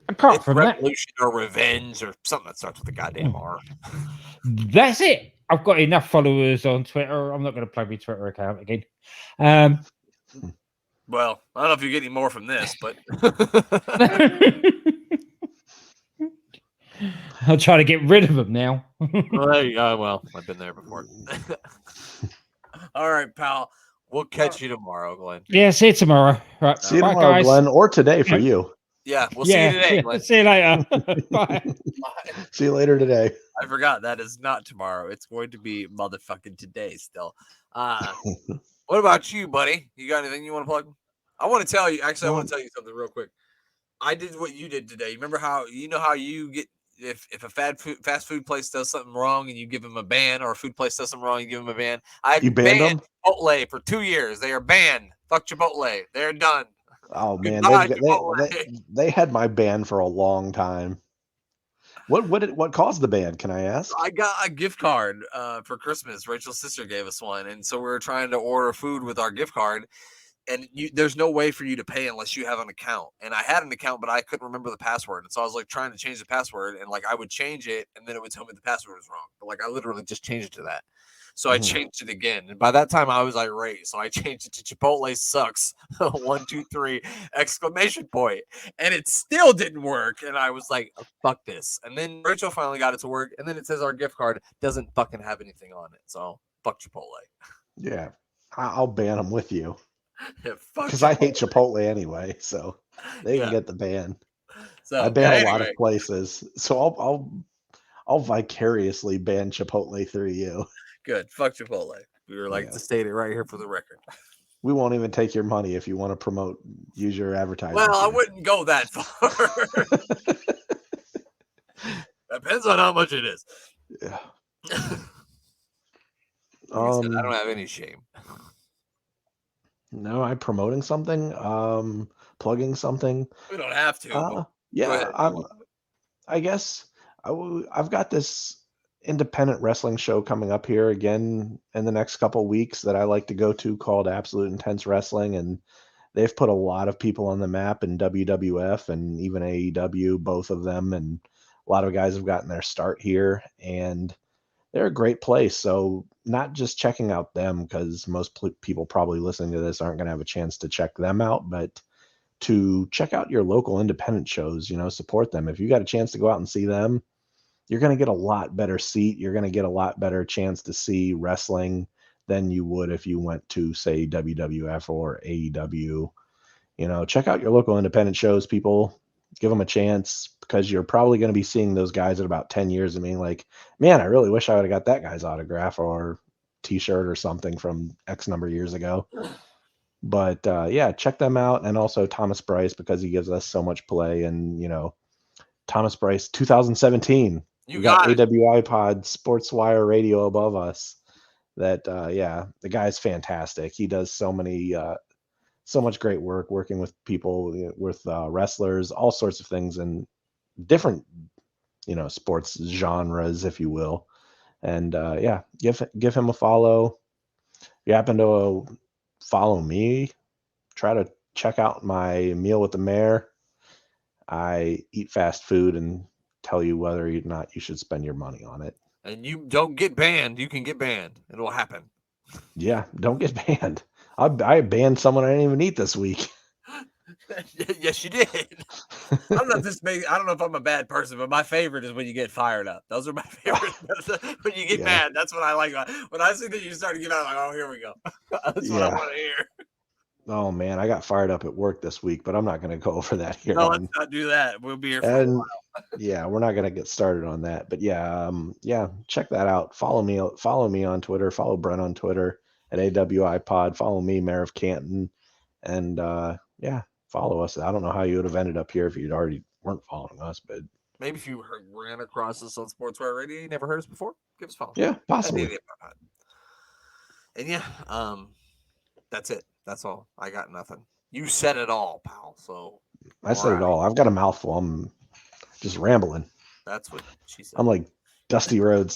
Apart from Revolution or Revenge or something that starts with a goddamn R. That's it. I've got enough followers on Twitter. I'm not going to plug my Twitter account again. Well, I don't know if you get any more from this, but I'll try to get rid of them now. Well, I've been there before. All right, pal. We'll catch you tomorrow, Glenn. Yeah, see you tomorrow. Right. See you tomorrow, guys. Glenn, or today for you. Yeah, we'll see you today, Glenn. See you later. Bye. See you later today. I forgot that is not tomorrow. It's going to be motherfucking today still. What about you, buddy? You got anything you want to plug? I want to tell you. Actually, I want to tell you something real quick. I did what you did today. Remember how you get if a fast food place does something wrong and you give them a ban, or a food place does something wrong, you give them a ban. You banned them? Chipotle for 2 years. They are banned. Fuck Chipotle. They're done. Oh man, Goodbye, they had my ban for a long time. What caused the ban? Can I ask? I got a gift card for Christmas. Rachel's sister gave us one, and so we were trying to order food with our gift card. And there's no way for you to pay unless you have an account. And I had an account, but I couldn't remember the password. And so I was like trying to change the password, and like I would change it, and then it would tell me the password was wrong. But like I literally just changed it to that. So I changed it again. And by that time I was irate. So I changed it to Chipotle sucks. 1, 2, 3 exclamation point. And it still didn't work. And I was like, oh, fuck this. And then Rachel finally got it to work. And then it says our gift card doesn't fucking have anything on it. So fuck Chipotle. Yeah. I'll ban them with you. Because I hate Chipotle anyway, so they can get the ban. So I ban a lot of places, so I'll vicariously ban Chipotle through you. Good, fuck Chipotle. We were like to state it right here for the record. We won't even take your money if you want to use your advertising. Well, I wouldn't go that far. Depends on how much it is. Yeah. I don't have any shame. No, I'm promoting something, plugging something. We don't have to. Yeah, I guess I've got this independent wrestling show coming up here again in the next couple of weeks that I like to go to called Absolute Intense Wrestling, and they've put a lot of people on the map in WWF and even AEW, both of them, and a lot of guys have gotten their start here, and they're a great place. So not just checking out them, because most people probably listening to this aren't going to have a chance to check them out, but to check out your local independent shows, support them. If you got a chance to go out and see them, you're going to get a lot better seat. You're going to get a lot better chance to see wrestling than you would if you went to, say, WWF or AEW. Check out your local independent shows, people. Give them a chance because you're probably going to be seeing those guys in about 10 years and being like, man, I really wish I would have got that guy's autograph or t-shirt or something from X number of years ago. But yeah, check them out. And also Thomas Bryce, because he gives us so much play. And, you know, Thomas Bryce, 2017. You We got got it. AWI Pod, Sportswire Radio above us. That, yeah, the guy's fantastic. He does so much great work working with people, with wrestlers, all sorts of things, and different, you know, sports genres, if you will. And yeah, give him a follow. If you happen to follow me, try to check out my Meal with the Mayor. I eat fast food and tell you whether or not you should spend your money on it. And you don't get banned. You can get banned. It will happen. Yeah, don't get banned. I banned someone I didn't even eat this week. Yes, you did. I'm not this big. I don't know if I'm a bad person, but my favorite is when you get fired up. Those are my favorites. When you get mad, that's what I like. When I see that you start to get out, I'm like, oh, here we go. That's what I want to hear. Oh man, I got fired up at work this week, but I'm not going to go over that here. No, let's not do that. We'll be here for a while. Yeah, we're not going to get started on that. But yeah, yeah, check that out. Follow me on Twitter. Follow Brent on Twitter at AWI Pod. Follow me, Mayor of Canton, and yeah, follow us. I don't know how you would have ended up here if you'd already weren't following us, but maybe if you ran across us on Sportswear Radio, you never heard us before, give us a follow. Yeah, possibly. And yeah, that's it. That's all. I got nothing. You said it all, pal. So I said it all. I've got a mouthful. I'm just rambling. That's what she said. I'm like Dusty Rhodes